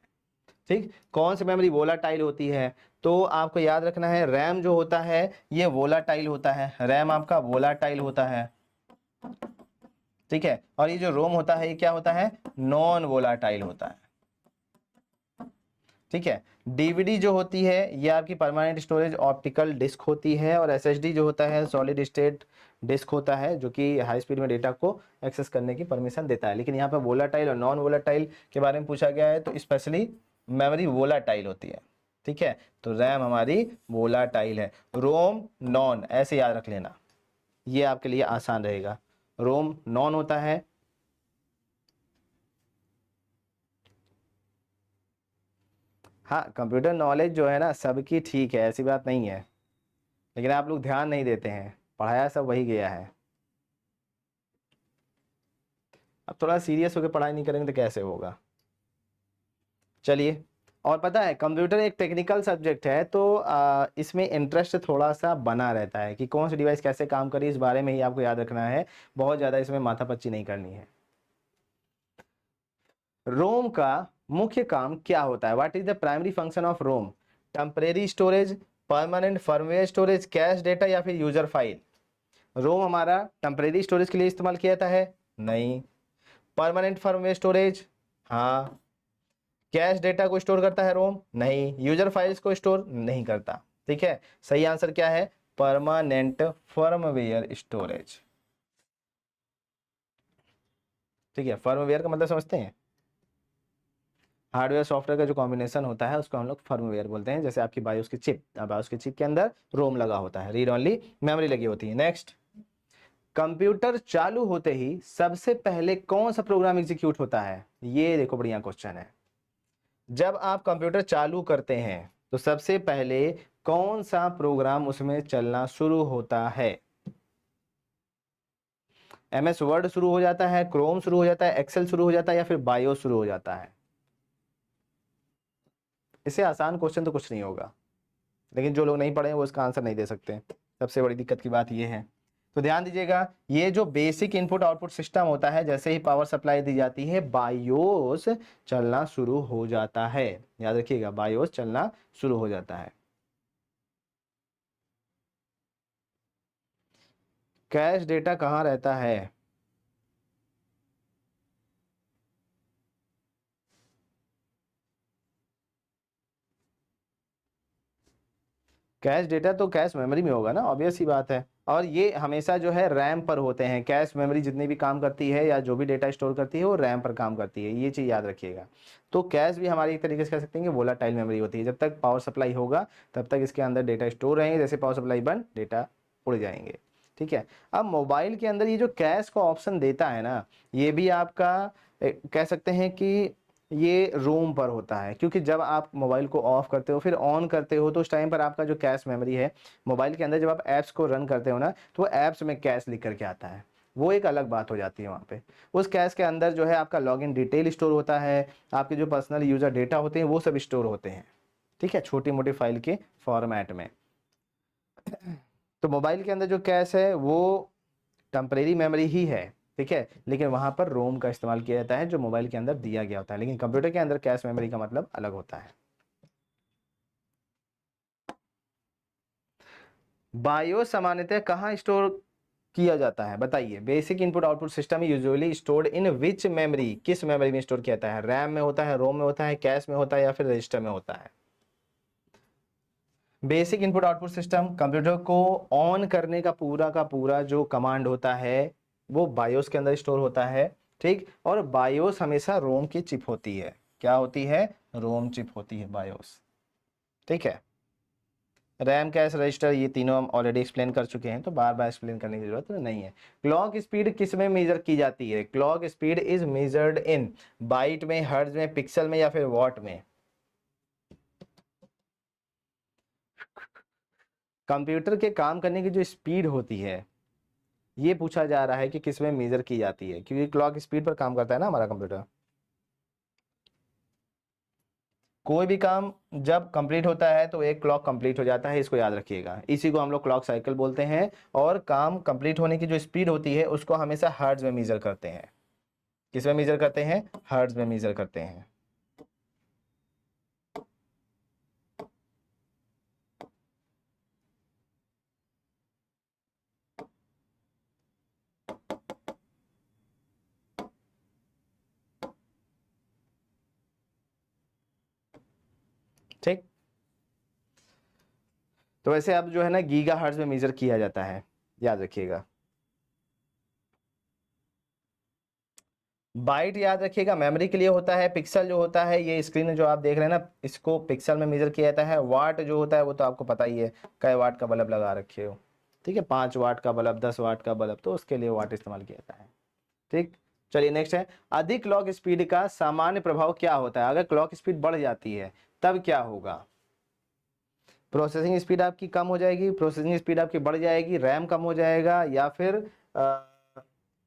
ठीक, कौन सी मेमोरी वोलाटाइल होती है, तो आपको याद रखना है रैम जो होता है ये वोलाटाइल होता है, रैम आपका वोलाटाइल होता है। ठीक है, और ये जो रोम होता है ये क्या होता है, नॉन वोलाटाइल होता है। ठीक है, DVD जो होती है ये आपकी परमानेंट स्टोरेज ऑप्टिकल डिस्क होती है, और SSD जो होता है सॉलिड स्टेट डिस्क होता है, जो कि हाई स्पीड में डेटा को एक्सेस करने की परमिशन देता है। लेकिन यहाँ पर वोलाटाइल और नॉन वोलाटाइल के बारे में पूछा गया है, तो स्पेशली मेमोरी वोलाटाइल होती है। ठीक है, तो रैम हमारी वोलाटाइल है, रोम नॉन, ऐसे याद रख लेना, ये आपके लिए आसान रहेगा। रोम नॉन होता है। हाँ, कंप्यूटर नॉलेज जो है ना सबकी ठीक है, ऐसी बात नहीं है, लेकिन आप लोग ध्यान नहीं देते हैं, पढ़ाया सब वही गया है। अब थोड़ा सीरियस होकर पढ़ाई नहीं करेंगे तो कैसे होगा। चलिए, और पता है कंप्यूटर एक टेक्निकल सब्जेक्ट है, तो इसमें इंटरेस्ट थोड़ा सा बना रहता है कि कौन सी डिवाइस कैसे काम करी, इस बारे में ही आपको याद रखना है, बहुत ज़्यादा इसमें माथापच्ची नहीं करनी है। रोम का मुख्य काम क्या होता है, what is the primary function of ROM, temporary storage, permanent firmware storage, cache data, या फिर यूजर फाइल। रोम हमारा टेम्परेरी स्टोरेज के लिए इस्तेमाल किया जाता है, नहीं। परमानेंट फर्मवेयर स्टोरेज, हाँ। कैश डेटा को स्टोर करता है रोम, नहीं। यूजर फाइल्स को स्टोर नहीं करता। ठीक है, सही आंसर क्या है, परमानेंट फर्मवेयर स्टोरेज। ठीक है, फर्मवेयर का मतलब समझते हैं, हार्डवेयर सॉफ्टवेयर का जो कॉम्बिनेशन होता है उसको हम लोग फर्मवेयर बोलते हैं। जैसे आपकी बायोस की चिप, बायोस की चिप के अंदर रोम लगा होता है, रीड ओनली मेमोरी लगी होती है। नेक्स्ट, कंप्यूटर चालू होते ही सबसे पहले कौन सा प्रोग्राम एग्जीक्यूट होता है, ये देखो बढ़िया क्वेश्चन है। जब आप कंप्यूटर चालू करते हैं तो सबसे पहले कौन सा प्रोग्राम उसमें चलना शुरू होता है, MS वर्ड शुरू हो जाता है, क्रोम शुरू हो जाता है, एक्सेल शुरू हो जाता है, या फिर बायोस शुरू हो जाता है। इससे आसान क्वेश्चन तो कुछ नहीं होगा, लेकिन जो लोग नहीं पढ़े हैं वो इसका आंसर नहीं दे सकते, सबसे बड़ी दिक्कत की बात ये है। तो ध्यान दीजिएगा, ये जो बेसिक इनपुट आउटपुट सिस्टम होता है, जैसे ही पावर सप्लाई दी जाती है बायोस चलना शुरू हो जाता है। याद रखिएगा, बायोस चलना शुरू हो जाता है। कैश डेटा कहाँ रहता है, कैश डेटा तो कैश मेमोरी में होगा ना, ऑब्वियस सी बात है। और ये हमेशा जो है रैम पर होते हैं, कैश मेमोरी जितनी भी काम करती है या जो भी डेटा स्टोर करती है वो रैम पर काम करती है, ये चीज़ याद रखिएगा। तो कैश भी हमारी एक तरीके से कह सकते हैं कि वोलाटाइल मेमोरी होती है, जब तक पावर सप्लाई होगा तब तक इसके अंदर डेटा स्टोर रहेंगे, जैसे पावर सप्लाई बंद डेटा उड़ जाएंगे। ठीक है। अब मोबाइल के अंदर ये जो कैश का ऑप्शन देता है ना, ये भी आपका कह सकते हैं कि ये रोम पर होता है, क्योंकि जब आप मोबाइल को ऑफ करते हो फिर ऑन करते हो तो उस टाइम पर आपका जो कैश मेमोरी है मोबाइल के अंदर, जब आप ऐप्स को रन करते हो ना तो वो ऐप्स में कैश लिख करके आता है, वो एक अलग बात हो जाती है वहाँ पे। उस कैश के अंदर जो है आपका लॉगिन डिटेल स्टोर होता है, आपके जो पर्सनल यूजर डेटा होते हैं वो सब स्टोर होते हैं, ठीक है, छोटी मोटी फाइल के फॉर्मेट में। तो मोबाइल के अंदर जो कैश है वो टेम्परेरी मेमोरी ही है, ठीक है, लेकिन वहां पर रोम का इस्तेमाल किया जाता है जो मोबाइल के अंदर दिया गया होता है, लेकिन कंप्यूटर के अंदर कैश मेमोरी का मतलब अलग होता है। बायोस सामान्यतः कहाँ स्टोर किया जाता है बताइए? Basic input output system usually stored in which memory, किस मेमोरी में स्टोर किया जाता है? रैम में होता है, रोम में होता है, कैश में होता है, या फिर रजिस्टर में होता है? Basic input output system, computer को ऑन करने का पूरा जो कमांड होता है वो बायोस के अंदर स्टोर होता है, ठीक। और बायोस हमेशा रोम की चिप होती है। क्या होती है? रोम चिप होती है बायोस, ठीक है। रैम, कैश, रजिस्टर, ये तीनों हम ऑलरेडी एक्सप्लेन कर चुके हैं, तो बार बार एक्सप्लेन करने की जरूरत नहीं है। क्लॉक स्पीड किस में मेजर की जाती है? Clock speed is measured in byte में, हर्ट्ज में, पिक्सल में, या फिर वॉट में? कंप्यूटर के काम करने की जो स्पीड होती है ये पूछा जा रहा है कि किस में मेजर की जाती है, क्योंकि क्लॉक स्पीड पर काम करता है ना हमारा कंप्यूटर। कोई भी काम जब कंप्लीट होता है तो एक क्लॉक कंप्लीट हो जाता है, इसको याद रखिएगा, इसी को हम लोग क्लॉक साइकिल बोलते हैं। और काम कंप्लीट होने की जो स्पीड होती है उसको हमेशा हर्ट्ज में मेजर करते हैं। किस में मेजर करते हैं? हर्ट्ज में मेजर करते हैं। ठीक, तो वैसे अब जो है ना गीगा हर्ट्ज में मेजर किया जाता है, याद रखिएगा। बाइट याद रखिएगा मेमोरी के लिए होता है। पिक्सल जो होता है, ये स्क्रीन जो आप देख रहे हैं ना, इसको पिक्सल में मेजर किया जाता है। वाट जो होता है वो तो आपको पता ही है, कई वाट का बल्ब लगा रखे हो, ठीक है, 5 वाट का बल्ब, 10 वाट का बल्ब, तो उसके लिए वाट इस्तेमाल किया जाता है, ठीक। चलिए नेक्स्ट है, अधिक क्लॉक स्पीड का सामान्य प्रभाव क्या होता है? अगर क्लॉक स्पीड बढ़ जाती है तब क्या होगा? प्रोसेसिंग स्पीड आपकी कम हो जाएगी, प्रोसेसिंग स्पीड आपकी बढ़ जाएगी, रैम कम हो जाएगा, या फिर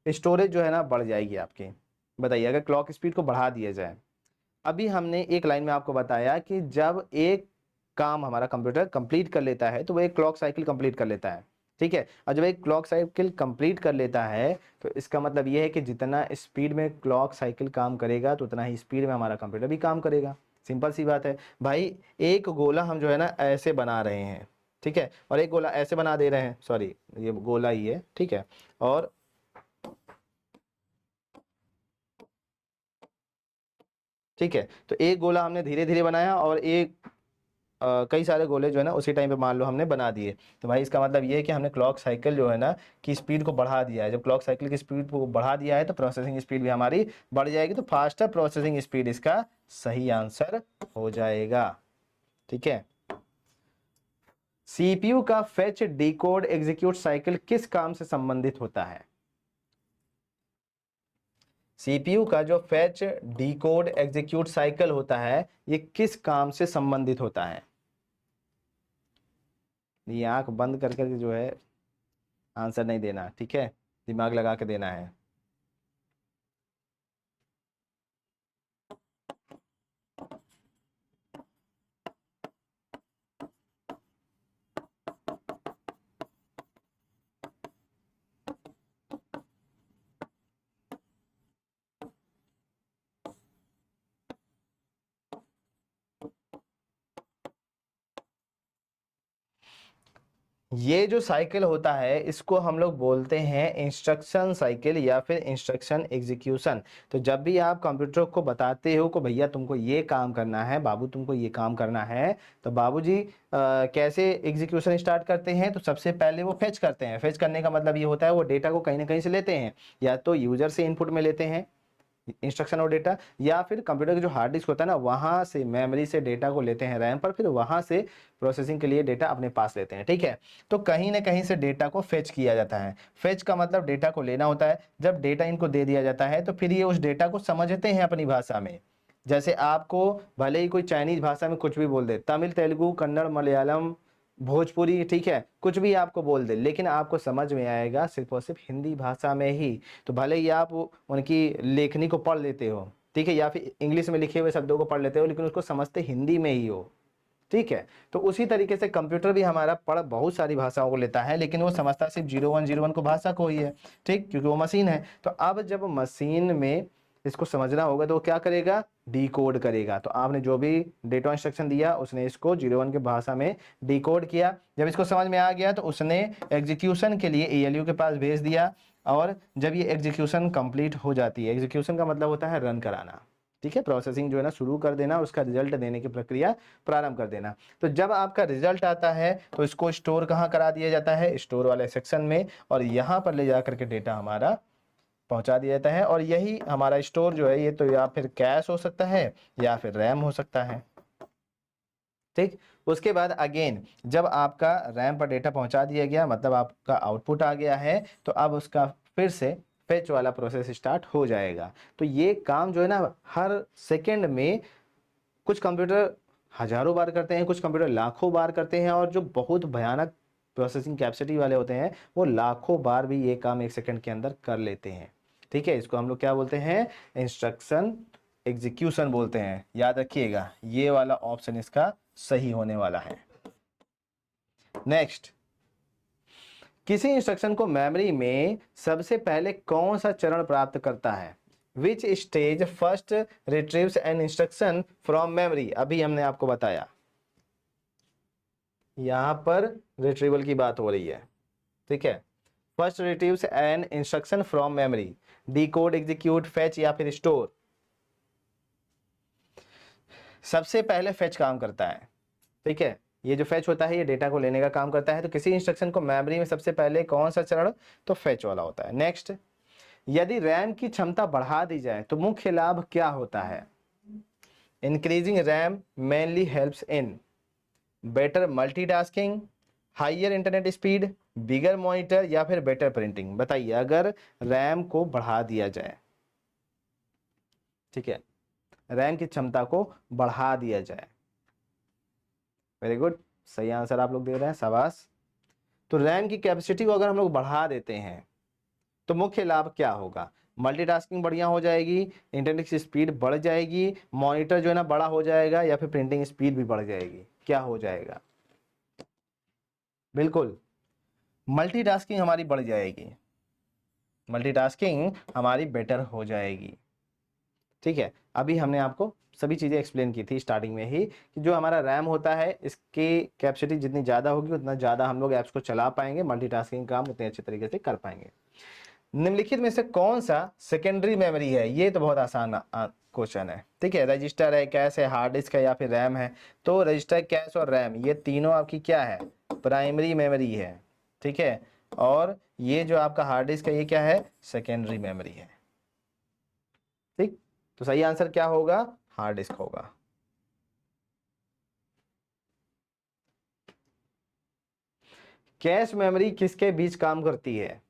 स्टोरेज जो है ना बढ़ जाएगी आपकी? बताइए, अगर क्लॉक स्पीड को बढ़ा दिया जाए। अभी हमने एक लाइन में आपको बताया कि जब एक काम हमारा कंप्यूटर कंप्लीट कर लेता है तो वो एक क्लॉक साइकिल कंप्लीट कर लेता है, ठीक है। और जब एक क्लॉक साइकिल कंप्लीट कर लेता है तो इसका मतलब ये है कि जितना स्पीड में क्लॉक साइकिल काम करेगा तो उतना ही स्पीड में हमारा कंप्यूटर भी काम करेगा। सिंपल सी बात है भाई। एक गोला हम जो है ना ऐसे बना रहे हैं, ठीक है, और एक गोला ऐसे बना दे रहे हैं, सॉरी ये गोला ही है, ठीक है। और ठीक है, तो एक गोला हमने धीरे धीरे बनाया और एक कई सारे गोले जो है ना उसी टाइम पे मान लो हमने बना दिए, तो भाई इसका मतलब ये है कि हमने क्लॉक साइकिल जो है ना की स्पीड को बढ़ा दिया है। जब क्लॉक साइकिल की स्पीड को बढ़ा दिया है तो प्रोसेसिंग स्पीड भी हमारी बढ़ जाएगी, तो फास्टर प्रोसेसिंग स्पीड इसका सही आंसर हो जाएगा, ठीक है। सीपीयू का फेच, डिकोड, एग्जीक्यूट साइकिल किस काम से संबंधित होता है? सीपीयू का जो फेच, डिकोड, एग्जीक्यूट साइकिल होता है ये किस काम से संबंधित होता है? ये आंख बंद कर करके जो है आंसर नहीं देना, ठीक है, दिमाग लगा के देना है। ये जो साइकिल होता है इसको हम लोग बोलते हैं इंस्ट्रक्शन साइकिल या फिर इंस्ट्रक्शन एग्जीक्यूशन। तो जब भी आप कंप्यूटर को बताते हो कि भैया तुमको ये काम करना है, बाबू तुमको ये काम करना है, तो बाबूजी कैसे एग्जीक्यूशन स्टार्ट करते हैं? तो सबसे पहले वो फेच करते हैं। फेच करने का मतलब ये होता है वो डेटा को कहीं ना कहीं से लेते हैं, या तो यूजर से इनपुट में लेते हैं, इंस्ट्रक्शन और डेटा, या फिर कंप्यूटर का जो हार्ड डिस्क होता है ना, वहां से मेमोरी से डेटा को लेते हैं रैम पर, फिर वहां से प्रोसेसिंग के लिए डेटा अपने पास लेते हैं। ठीक है, तो कहीं ना कहीं से डेटा को फेच किया जाता है। फेच का मतलब डेटा को लेना होता है। जब डेटा इनको दे दिया जाता है तो फिर ये उस डेटा को समझते हैं अपनी भाषा में। जैसे आपको भले ही कोई चाइनीज भाषा में कुछ भी बोल दे, तमिल, तेलुगु, कन्नड़, मलयालम, भोजपुरी, ठीक है, कुछ भी आपको बोल दे, लेकिन आपको समझ में आएगा सिर्फ और सिर्फ हिंदी भाषा में ही। तो भले ही आप उनकी लेखनी को पढ़ लेते हो, ठीक है, या फिर इंग्लिश में लिखे हुए शब्दों को पढ़ लेते हो, लेकिन उसको समझते हिंदी में ही हो। ठीक है, तो उसी तरीके से कंप्यूटर भी हमारा पढ़ बहुत सारी भाषाओं को लेता है, लेकिन वो समझता सिर्फ 0101 को भाषा को ही है। ठीक, क्योंकि वो मशीन है। तो अब जब मशीन में इसको समझना होगा तो वो क्या करेगा, डिकोड करेगा। तो आपने जो भी डेटा इंस्ट्रक्शन दिया उसने इसको 01 के भाषा में डिकोड किया। जब इसको समझ में आ गया तो उसने एग्जीक्यूशन के लिए ALU के पास भेज दिया। और जब ये एग्जीक्यूशन कंप्लीट हो जाती है, एग्जीक्यूशन का मतलब होता है रन कराना, ठीक है, प्रोसेसिंग जो है ना शुरू कर देना, उसका रिजल्ट देने की प्रक्रिया प्रारंभ कर देना। तो जब आपका रिजल्ट आता है तो इसको स्टोर कहाँ करा दिया जाता है, स्टोर वाले सेक्शन में, और यहाँ पर ले जाकर के डेटा हमारा पहुंचा दिया जाता है। और यही हमारा स्टोर जो है, ये तो या फिर कैश हो सकता है या फिर रैम हो सकता है। ठीक, उसके बाद अगेन जब आपका रैम पर डेटा पहुंचा दिया गया, मतलब आपका आउटपुट आ गया है, तो अब उसका फिर से फेच वाला प्रोसेस स्टार्ट हो जाएगा। तो ये काम जो है ना हर सेकंड में कुछ कंप्यूटर हजारों बार करते हैं, कुछ कंप्यूटर लाखों बार करते हैं, और जो बहुत भयानक प्रोसेसिंग कैपेसिटी वाले होते हैं वो लाखों बार भी ये काम एक सेकंड के अंदर कर लेते हैं। ठीक है, इसको हम लोग क्या बोलते हैं, इंस्ट्रक्शन एग्जीक्यूशन बोलते हैं। याद रखिएगा, ये वाला ऑप्शन इसका सही होने वाला है। नेक्स्ट, किसी इंस्ट्रक्शन को मेमोरी में सबसे पहले कौन सा चरण प्राप्त करता है, which stage first retrieves an instruction from memory. अभी हमने आपको बताया, यहां पर रिट्रीवल की बात हो रही है। ठीक है, first retrieves an instruction from memory, decode, execute, fetch या फिर स्टोर। सबसे पहले फेच काम करता है। ठीक है, ये जो फेच होता है ये डेटा को लेने का काम करता है। तो किसी इंस्ट्रक्शन को मेमोरी में सबसे पहले कौन सा चरण, तो फेच वाला होता है। नेक्स्ट, यदि रैम की क्षमता बढ़ा दी जाए तो मुख्य लाभ क्या होता है, increasing RAM mainly helps in better multitasking, higher internet speed, bigger monitor या फिर बेटर प्रिंटिंग। बताइए, अगर रैम को बढ़ा दिया जाए, ठीक है, रैम की क्षमता को बढ़ा दिया जाए, वेरी गुड, सही आंसर आप लोग दे रहे हैं, शाबाश। तो रैम की कैपेसिटी को अगर हम लोग बढ़ा देते हैं तो मुख्य लाभ क्या होगा, मल्टीटास्किंग बढ़िया हो जाएगी, इंटरनेट की स्पीड बढ़ जाएगी, मॉनिटर जो है ना बड़ा हो जाएगा, या फिर प्रिंटिंग स्पीड भी बढ़ जाएगी। क्या हो जाएगा, बिल्कुल मल्टीटास्किंग हमारी बढ़ जाएगी, मल्टीटास्किंग हमारी बेटर हो जाएगी। ठीक है, अभी हमने आपको सभी चीजें एक्सप्लेन की थी स्टार्टिंग में ही कि जो हमारा रैम होता है इसकी कैपेसिटी जितनी ज़्यादा होगी उतना ज़्यादा हम लोग ऐप्स को चला पाएंगे, मल्टीटास्किंग काम उतने अच्छे तरीके से कर पाएंगे। निम्नलिखित में से कौन सा सेकेंडरी मेमोरी है, ये तो बहुत आसान क्वेश्चन है। ठीक है, रजिस्टर है, कैश है, हार्ड डिस्क है या फिर रैम है। तो रजिस्टर, कैश और रैम ये तीनों आपकी क्या है, प्राइमरी मेमोरी है। ठीक है, और ये जो आपका हार्ड डिस्क है ये क्या है, सेकेंडरी मेमोरी है। ठीक, तो सही आंसर क्या होगा, हार्ड डिस्क होगा। कैश मेमोरी किसके बीच काम करती है,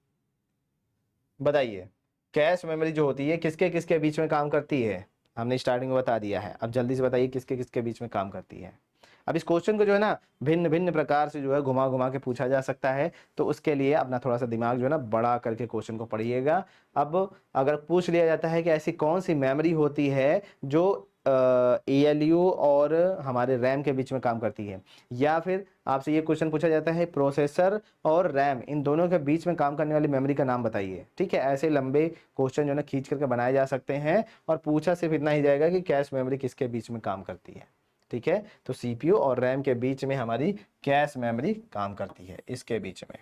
बताइए, कैश मेमोरी जो होती है किसके किसके बीच में काम करती है, हमने स्टार्टिंग में बता दिया है। अब जल्दी से बताइए किसके किसके बीच में काम करती है। अब इस क्वेश्चन को जो है ना भिन्न भिन्न प्रकार से जो है घुमा घुमा के पूछा जा सकता है, तो उसके लिए अपना थोड़ा सा दिमाग जो है ना बड़ा करके क्वेश्चन को पढ़िएगा। अब अगर पूछ लिया जाता है कि ऐसी कौन सी मेमोरी होती है जो ALU और हमारे रैम के बीच में काम करती है, या फिर आपसे ये क्वेश्चन पूछा जाता है प्रोसेसर और रैम इन दोनों के बीच में काम करने वाली मेमोरी का नाम बताइए। ठीक है, ऐसे लंबे क्वेश्चन जो है ना खींच करके बनाए जा सकते हैं, और पूछा सिर्फ इतना ही जाएगा कि कैश मेमोरी किसके बीच में काम करती है। ठीक है, तो CPU और रैम के बीच में हमारी कैश मेमोरी काम करती है, इसके बीच में।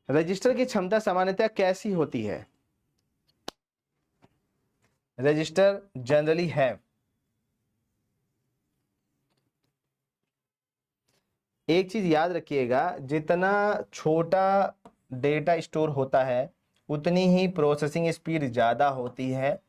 रजिस्टर की क्षमता सामान्यतः कैसी होती है, रजिस्टर जनरली है, एक चीज याद रखिएगा, जितना छोटा डेटा स्टोर होता है उतनी ही प्रोसेसिंग स्पीड ज़्यादा होती है।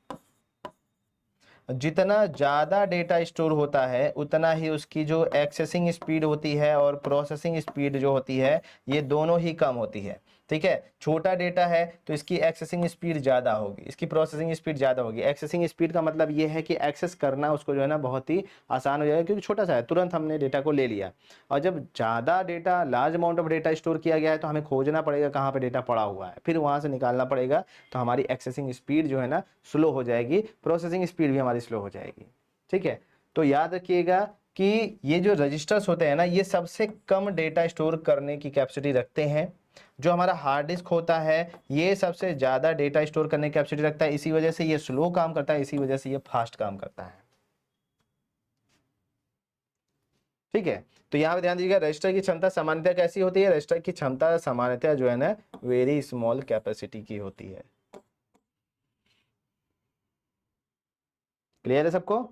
जितना ज़्यादा डेटा स्टोर होता है उतना ही उसकी जो एक्सेसिंग स्पीड होती है और प्रोसेसिंग स्पीड जो होती है ये दोनों ही कम होती है। ठीक है, छोटा डेटा है तो इसकी एक्सेसिंग स्पीड ज़्यादा होगी, इसकी प्रोसेसिंग स्पीड ज़्यादा होगी। एक्सेसिंग स्पीड का मतलब ये है कि एक्सेस करना उसको जो है ना बहुत ही आसान हो जाएगा, क्योंकि छोटा सा है, तुरंत हमने डेटा को ले लिया। और जब ज़्यादा data, large amount of data store किया गया है तो हमें खोजना पड़ेगा कहाँ पर डेटा पड़ा हुआ है, फिर वहाँ से निकालना पड़ेगा। तो हमारी एक्सेसिंग स्पीड जो है ना स्लो हो जाएगी, प्रोसेसिंग स्पीड भी हमारी स्लो हो जाएगी। ठीक है, तो याद रखिएगा कि ये जो रजिस्टर्स होते हैं ना ये सबसे कम डेटा स्टोर करने की कैपेसिटी रखते हैं। जो हमारा हार्ड डिस्क होता है ये सबसे ज़्यादा डेटा स्टोर करने की कैपेसिटी रखता है, इसी वजह से ये स्लो काम करता है, इसी वजह से ये फास्ट काम करता है। ठीक है, तो यहाँ पे ध्यान दीजिएगा रजिस्टर की क्षमता सामान्यतः कैसी होती है। रजिस्टर की क्षमता सामान्यतः जो है ना वेरी स्मॉल कैपेसिटी की होती है। क्लियर है सबको?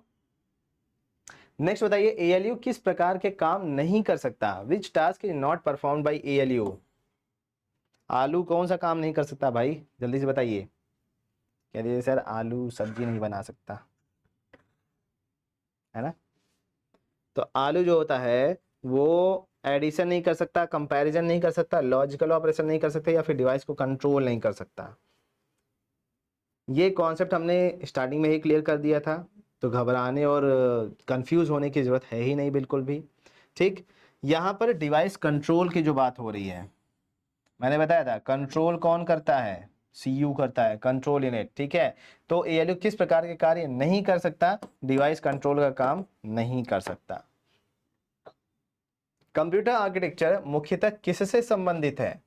नेक्स्ट बताइए, एएलयू किस प्रकार के काम नहीं कर सकता? Which task is not perform by ALU? आलू कौन सा काम नहीं कर सकता भाई, जल्दी से बताइए। कह दीजिए सर आलू सब्जी नहीं बना सकता, है ना। तो आलू जो होता है वो एडिशन नहीं कर सकता, कंपैरिजन नहीं कर सकता, लॉजिकल ऑपरेशन नहीं कर सकता, या फिर डिवाइस को कंट्रोल नहीं कर सकता। ये कॉन्सेप्ट हमने स्टार्टिंग में ही क्लियर कर दिया था, तो घबराने और कंफ्यूज होने की जरूरत है ही नहीं बिल्कुल भी। ठीक, यहाँ पर डिवाइस कंट्रोल की जो बात हो रही है, मैंने बताया था कंट्रोल कौन करता है, सीयू करता है, कंट्रोल यूनिट। ठीक है, तो एएलयू किस प्रकार के कार्य नहीं कर सकता? डिवाइस कंट्रोल का काम नहीं कर सकता। कंप्यूटर आर्किटेक्चर मुख्यतः किससे संबंधित है?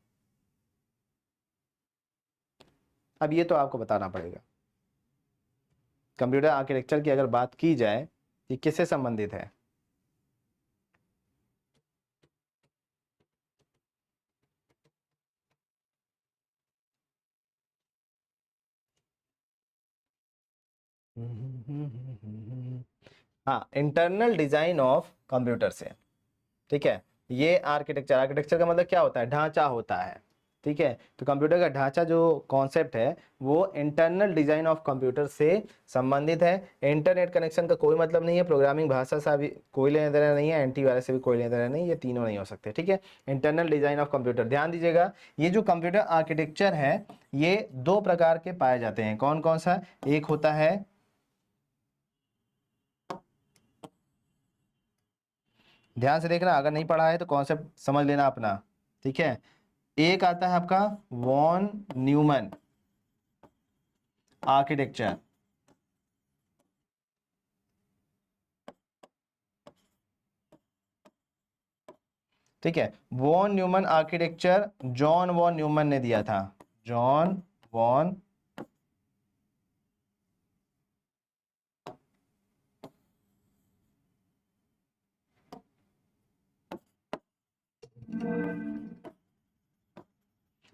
अब ये तो आपको बताना पड़ेगा। कंप्यूटर आर्किटेक्चर की अगर बात की जाए ये किससे संबंधित है? हाँ, इंटरनल डिजाइन ऑफ कंप्यूटर से। ठीक है, ये आर्किटेक्चर, आर्किटेक्चर का मतलब क्या होता है? ढांचा होता है। ठीक है, तो कंप्यूटर का ढांचा जो कॉन्सेप्ट है वो इंटरनल डिजाइन ऑफ कंप्यूटर से संबंधित है। इंटरनेट कनेक्शन का कोई मतलब नहीं है, प्रोग्रामिंग भाषा से भी कोई लेना देना नहीं है, एंटीवायरस से भी कोई लेना देना नहीं, ये तीनों नहीं हो सकते। ठीक है, इंटरनल डिजाइन ऑफ कंप्यूटर, ध्यान दीजिएगा ये जो कंप्यूटर आर्किटेक्चर है ये दो प्रकार के पाए जाते हैं। कौन कौन सा? एक होता है, ध्यान से देखना, अगर नहीं पढ़ा है तो कॉन्सेप्ट समझ लेना अपना। ठीक है, एक आता है आपका वॉन न्यूमन आर्किटेक्चर। ठीक है, von Neumann architecture John von Neumann ने दिया था। जॉन वॉन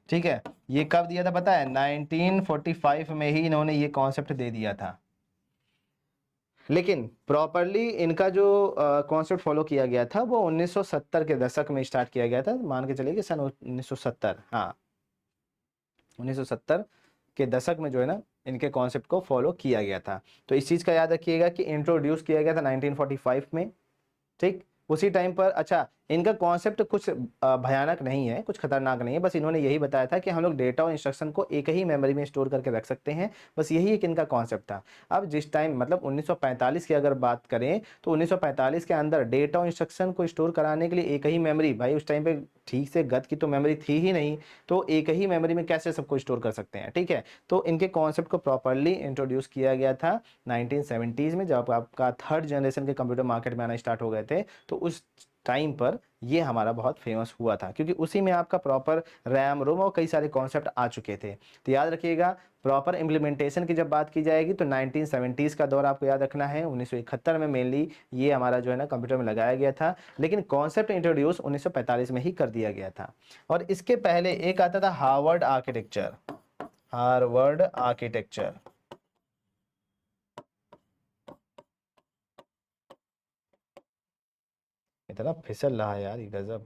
ठीक है, ये कब दिया था पता है? 1945 में ही इन्होंने ये कॉन्सेप्ट दे दिया था। लेकिन प्रॉपरली इनका जो कॉन्सेप्ट फॉलो किया गया था वो 1970 के दशक में स्टार्ट किया गया था। मान के चलिए कि सन 1970, हाँ 1970 के दशक में जो है ना इनके कॉन्सेप्ट को फॉलो किया गया था। तो इस चीज़ का याद रखिएगा कि इंट्रोड्यूस किया गया था 1945 में। ठीक, उसी टाइम पर, अच्छा इनका कॉन्सेप्ट कुछ भयानक नहीं है, कुछ खतरनाक नहीं है, बस इन्होंने यही बताया था कि हम लोग डेटा और इंस्ट्रक्शन को एक ही मेमोरी में स्टोर करके रख सकते हैं, बस यही एक इनका कॉन्सेप्ट था। अब जिस टाइम मतलब 1945 की अगर बात करें तो 1945 के अंदर डेटा और इंस्ट्रक्शन को स्टोर कराने के लिए एक ही मेमोरी, भाई उस टाइम पे ठीक से गत की तो मेमोरी थी ही नहीं, तो एक ही मेमोरी में कैसे सबको स्टोर कर सकते हैं। ठीक है, तो इनके कॉन्सेप्ट को प्रॉपरली इंट्रोड्यूस किया गया था 1970s में, जब आपका थर्ड जनरेशन के कंप्यूटर मार्केट में आना स्टार्ट हो गए थे। तो उस टाइम पर ये हमारा बहुत फेमस हुआ था, क्योंकि उसी में आपका प्रॉपर रैम रोम और कई सारे कॉन्सेप्ट आ चुके थे। तो याद रखिएगा प्रॉपर इम्प्लीमेंटेशन की जब बात की जाएगी तो 1970s का दौर आपको याद रखना है। 1971 में मेनली ये हमारा जो है ना कंप्यूटर में लगाया गया था, लेकिन कॉन्सेप्ट इंट्रोड्यूस 1945 में ही कर दिया गया था। और इसके पहले एक आता था हार्वर्ड आर्किटेक्चर, हार्वर्ड आर्किटेक्चर। इतना फिसल रहा है यार ये, गजब।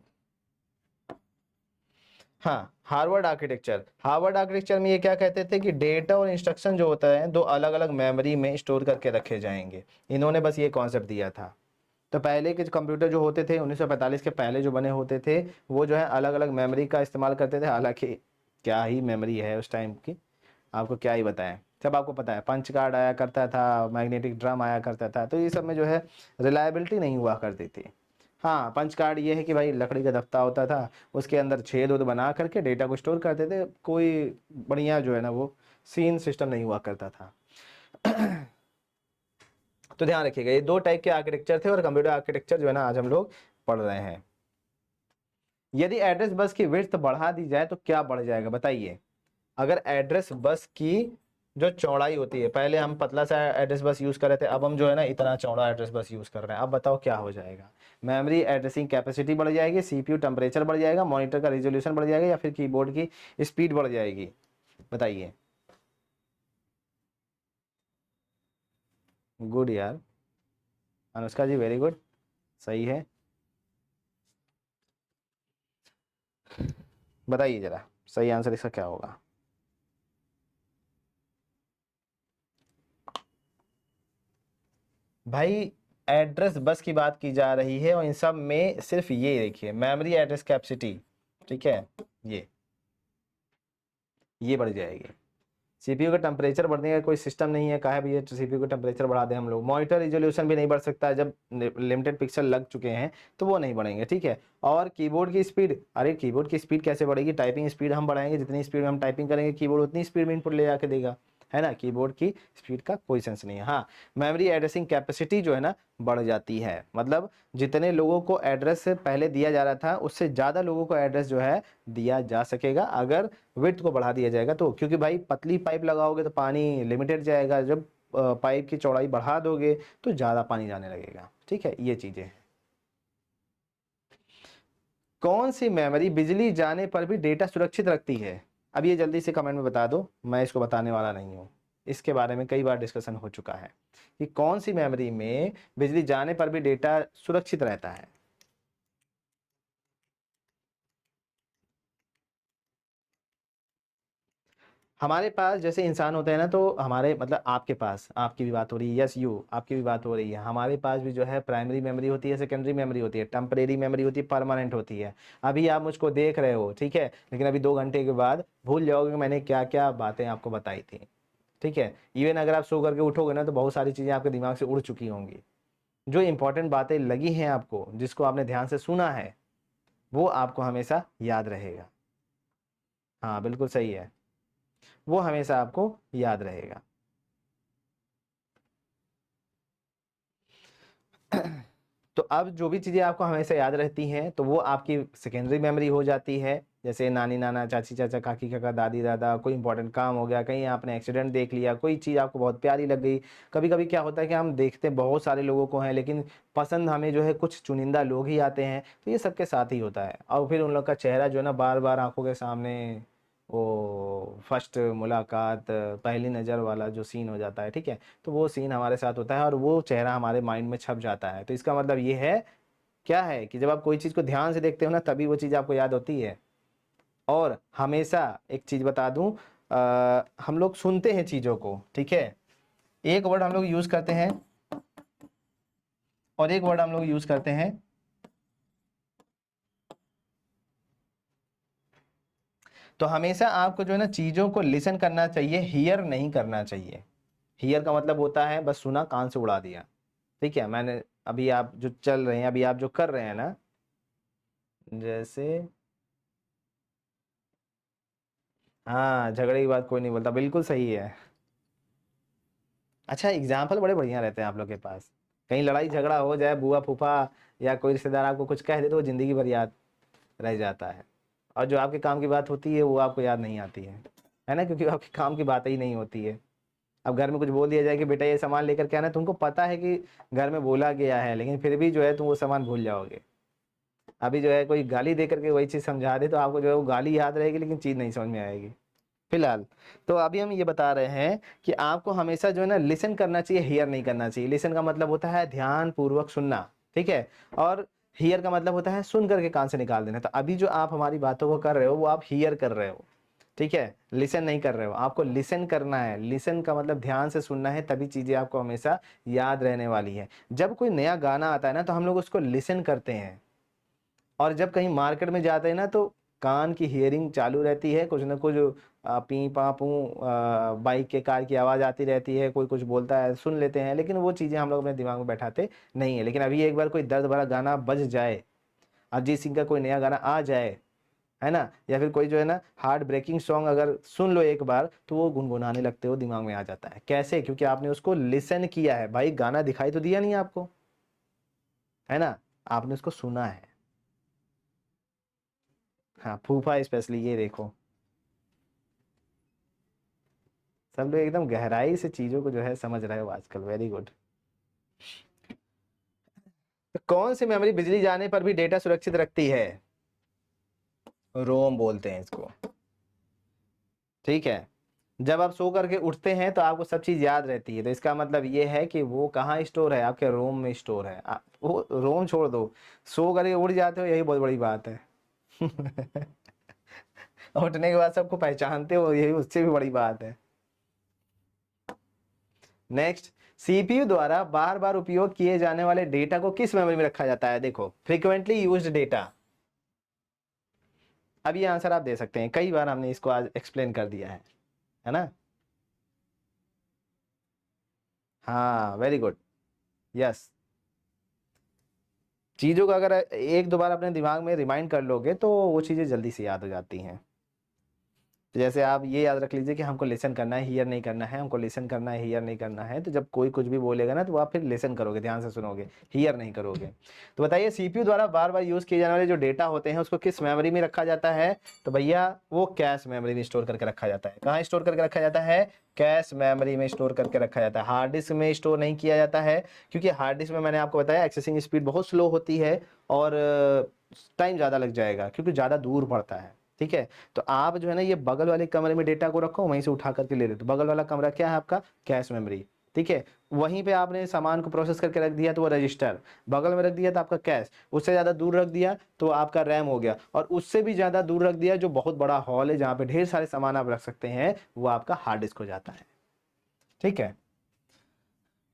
हाँ, हार्वर्ड आर्किटेक्चर, हार्वर्ड आर्किटेक्चर में ये क्या कहते थे कि डेटा और इंस्ट्रक्शन जो होता है दो अलग अलग मेमोरी में स्टोर करके रखे जाएंगे। इन्होंने बस ये कॉन्सेप्ट दिया था। तो पहले के कंप्यूटर जो होते थे 1945 के पहले जो बने होते थे वो जो है अलग अलग मेमोरी का इस्तेमाल करते थे। हालांकि क्या ही मेमोरी है उस टाइम की, आपको क्या ही बताएं, सब आपको पता है। पंच कार्ड आया करता था, मैग्नेटिक ड्रम आया करता था, तो ये सब में जो है रिलायबिलिटी नहीं हुआ करती थी। हाँ, पंच कार्ड ये है कि भाई लकड़ी का दफ्ता होता था, उसके अंदर छेद उद बना करके डेटा को स्टोर करते थे, कोई बढ़िया जो है ना वो सीन सिस्टम नहीं हुआ करता था। तो ध्यान रखिएगा, ये दो टाइप के आर्किटेक्चर थे और कंप्यूटर आर्किटेक्चर जो है ना आज हम लोग पढ़ रहे हैं। यदि एड्रेस बस की विड्थ बढ़ा दी जाए तो क्या बढ़ जाएगा बताइए। अगर एड्रेस बस की जो चौड़ाई होती है, पहले हम पतला सा एड्रेस बस यूज कर रहे थे, अब हम जो है ना इतना चौड़ा एड्रेस बस यूज कर रहे हैं। अब बताओ क्या हो जाएगा। मेमोरी एड्रेसिंग कैपेसिटी बढ़ जाएगी, सीपीयू टेम्परेचर बढ़ जाएगा, मॉनिटर का रिजोल्यूशन बढ़ जाएगा, या फिर कीबोर्ड की स्पीड बढ़ जाएगी, बताइए। गुड यार, अनुष्का जी वेरी गुड, सही है। बताइए जरा सही आंसर इसका क्या होगा। भाई एड्रेस बस की बात की जा रही है और इन सब में सिर्फ ये देखिए मेमोरी एड्रेस कैपेसिटी, ठीक है, ये बढ़ जाएगी। सीपीयू का टेम्परेचर बढ़ने का कोई सिस्टम नहीं है, कहा भैया सीपीयू का टेम्परेचर बढ़ा दें हम लोग। मॉनिटर रिजोल्यूशन भी नहीं बढ़ सकता, जब लिमिटेड पिक्सल लग चुके हैं तो वो नहीं बढ़ेंगे, ठीक है। और कीबोर्ड की स्पीड, अरे कीबोर्ड की स्पीड कैसे बढ़ेगी, टाइपिंग स्पीड हम बढ़ाएंगे, जितनी स्पीड में हम टाइपिंग करेंगे कीबोर्ड उतनी स्पीड में इनपुट ले जाके देगा, है ना। कीबोर्ड की स्पीड का कोई सेंस नहीं है। हाँ, मेमोरी एड्रेसिंग कैपेसिटी जो है ना बढ़ जाती है, मतलब जितने लोगों को एड्रेस पहले दिया जा रहा था उससे ज़्यादा लोगों को एड्रेस जो है दिया जा सकेगा अगर विड्थ को बढ़ा दिया जाएगा तो। क्योंकि भाई पतली पाइप लगाओगे तो पानी लिमिटेड जाएगा, जब पाइप की चौड़ाई बढ़ा दोगे तो ज़्यादा पानी जाने लगेगा, ठीक है, ये चीज़ें हैं। कौन सी मेमोरी बिजली जाने पर भी डेटा सुरक्षित रखती है। अब ये जल्दी से कमेंट में बता दो, मैं इसको बताने वाला नहीं हूँ। इसके बारे में कई बार डिस्कशन हो चुका है कि कौन सी मेमोरी में बिजली जाने पर भी डेटा सुरक्षित रहता है। हमारे पास जैसे इंसान होते हैं ना, तो हमारे मतलब आपके पास, आपकी भी बात हो रही है, यस यू, आपकी भी बात हो रही है, हमारे पास भी जो है प्राइमरी मेमोरी होती है, सेकेंडरी मेमोरी होती है, टेम्परेरी मेमोरी होती है, परमानेंट होती है। अभी आप मुझको देख रहे हो, ठीक है, लेकिन अभी 2 घंटे के बाद भूल जाओगे कि मैंने क्या क्या बातें आपको बताई थी, ठीक है। इवन अगर आप सो करके उठोगे ना तो बहुत सारी चीज़ें आपके दिमाग से उड़ चुकी होंगी। जो इंपॉर्टेंट बातें लगी हैं आपको, जिसको आपने ध्यान से सुना है, वो आपको हमेशा याद रहेगा। हाँ बिल्कुल सही है, वो हमेशा आपको याद रहेगा। तो अब जो भी चीज़ें आपको हमेशा याद रहती हैं तो वो आपकी सेकेंडरी मेमोरी हो जाती है। जैसे नानी नाना, चाची चाचा, काकी काका, दादी दादा, कोई इंपॉर्टेंट काम हो गया, कहीं आपने एक्सीडेंट देख लिया, कोई चीज़ आपको बहुत प्यारी लग गई। कभी कभी क्या होता है कि हम देखते बहुत सारे लोगों को हैं लेकिन पसंद हमें जो है कुछ चुनिंदा लोग ही आते हैं, तो ये सबके साथ ही होता है। और फिर उन लोग का चेहरा जो है ना बार बार आंखों के सामने, वो फर्स्ट मुलाकात, पहली नज़र वाला जो सीन हो जाता है, ठीक है, तो वो सीन हमारे साथ होता है और वो चेहरा हमारे माइंड में छप जाता है। तो इसका मतलब ये है, क्या है कि जब आप कोई चीज़ को ध्यान से देखते हो ना तभी वो चीज़ आपको याद होती है। और हमेशा एक चीज़ बता दूं, हम लोग सुनते हैं चीज़ों को, ठीक है, एक वर्ड हम लोग यूज़ करते हैं और एक वर्ड हम लोग यूज़ करते हैं। तो हमेशा आपको जो है ना चीज़ों को लिसन करना चाहिए, हियर नहीं करना चाहिए। हियर का मतलब होता है बस सुना, कान से उड़ा दिया, ठीक है। मैंने अभी आप जो चल रहे हैं, अभी आप जो कर रहे हैं ना, जैसे हाँ, झगड़े की बात कोई नहीं बोलता, बिल्कुल सही है। अच्छा, एग्जाम्पल बड़े बढ़िया रहते हैं आप लोग के पास। कहीं लड़ाई झगड़ा हो जाए, बुआ फूफा या कोई रिश्तेदार आपको कुछ कह दे तो वो जिंदगी भर याद रह जाता है। और जो आपके काम की बात होती है वो आपको याद नहीं आती है ना, क्योंकि आपके काम की बात ही नहीं होती है। अब घर में कुछ बोल दिया जाए कि बेटा ये सामान लेकर के आना, तुमको पता है कि घर में बोला गया है, लेकिन फिर भी जो है तुम वो सामान भूल जाओगे। अभी जो है कोई गाली दे करके वही चीज़ समझा दे तो आपको जो है वो गाली याद रहेगी लेकिन चीज़ नहीं समझ में आएगी। फिलहाल तो अभी हम ये बता रहे हैं कि आपको हमेशा जो है ना लिसन करना चाहिए, हियर नहीं करना चाहिए। लिसन का मतलब होता है ध्यान पूर्वक सुनना, ठीक है। और हियर का मतलब होता है सुन करके कान से निकाल देना। तो अभी जो आप हमारी बातों को कर रहे हो वो आप हियर कर रहे हो, ठीक है, लिसन नहीं कर रहे हो। आपको लिसन करना है, लिसन का मतलब ध्यान से सुनना है, तभी चीजें आपको हमेशा याद रहने वाली है। जब कोई नया गाना आता है ना तो हम लोग उसको लिसन करते हैं, और जब कहीं मार्केट में जाते हैं ना तो कान की हियरिंग चालू रहती है, कुछ ना कुछ पी पा पू बाइक के कार की आवाज़ आती रहती है, कोई कुछ बोलता है सुन लेते हैं, लेकिन वो चीज़ें हम लोग अपने दिमाग में बैठाते नहीं है। लेकिन अभी एक बार कोई दर्द भरा गाना बज जाए, अरिजीत सिंह का कोई नया गाना आ जाए, है ना, या फिर कोई जो है ना हार्ट ब्रेकिंग सॉन्ग अगर सुन लो एक बार, तो वो गुनगुनाने लगते हो, दिमाग में आ जाता है। कैसे? क्योंकि आपने उसको लिसन किया है। भाई गाना दिखाई तो दिया नहीं आपको, है ना, आपने उसको सुना है। हाँ, फूफा स्पेशली, ये देखो सब लोग एकदम गहराई से चीजों को जो है समझ रहे हो आजकल। Very good. तो कौन सी मेमोरी बिजली जाने पर भी डेटा सुरक्षित रखती है? रोम बोलते हैं इसको, ठीक है। जब आप सो करके उठते हैं तो आपको सब चीज याद रहती है, तो इसका मतलब ये है कि वो कहाँ स्टोर है? आपके रोम में स्टोर है। वो रोम छोड़ दो, सो करके उठ जाते हो, यही बहुत बड़ी बात है। उठने के बाद सबको पहचानते हो, यही उससे भी बड़ी बात है। नेक्स्ट, सीपीयू द्वारा बार बार उपयोग किए जाने वाले डेटा को किस मेमोरी में रखा जाता है? देखो, फ्रीक्वेंटली यूज्ड डेटा। अब ये आंसर आप दे सकते हैं, कई बार हमने इसको आज एक्सप्लेन कर दिया है ना। हाँ, वेरी गुड, यस। चीजों को अगर एक दो बार अपने दिमाग में रिमाइंड कर लोगे तो वो चीजें जल्दी से याद हो जाती हैं। तो जैसे आप ये याद रख लीजिए कि हमको लिसन करना है, हियर नहीं करना है, हमको लिसन करना है, हियर नहीं करना है। तो जब कोई कुछ भी बोलेगा ना तो आप फिर लिसन करोगे, ध्यान से सुनोगे, हियर नहीं करोगे। तो बताइए, सीपीयू द्वारा बार बार यूज किए जाने वाले जो डेटा होते हैं उसको किस मेमोरी में रखा जाता है? तो भैया वो कैश मेमोरी में स्टोर करके रखा जाता है। कहाँ स्टोर करके रखा जाता है? कैश मेमोरी में स्टोर करके रखा जाता है। हार्ड डिस्क में स्टोर नहीं किया जाता है, क्योंकि हार्ड डिस्क में मैंने आपको बताया एक्सेसिंग स्पीड बहुत स्लो होती है और टाइम ज़्यादा लग जाएगा, क्योंकि ज़्यादा दूर पड़ता है, ठीक है। तो आप जो है ना ये बगल वाले कमरे में डेटा को रखो, वहीं से उठा करके ले लो। तो बगल वाला कमरा क्या है आपका? कैश मेमोरी, ठीक है। वहीं पे आपने सामान को प्रोसेस करके रख दिया तो वो रजिस्टर, बगल में रख दिया तो आपका कैश, उससे ज़्यादा दूर रख दिया तो आपका रैम हो गया, और उससे भी ज़्यादा दूर रख दिया जो बहुत बड़ा हॉल है जहाँ पे ढेर सारे सामान आप रख सकते हैं, वो आपका हार्ड डिस्क हो जाता है, ठीक है।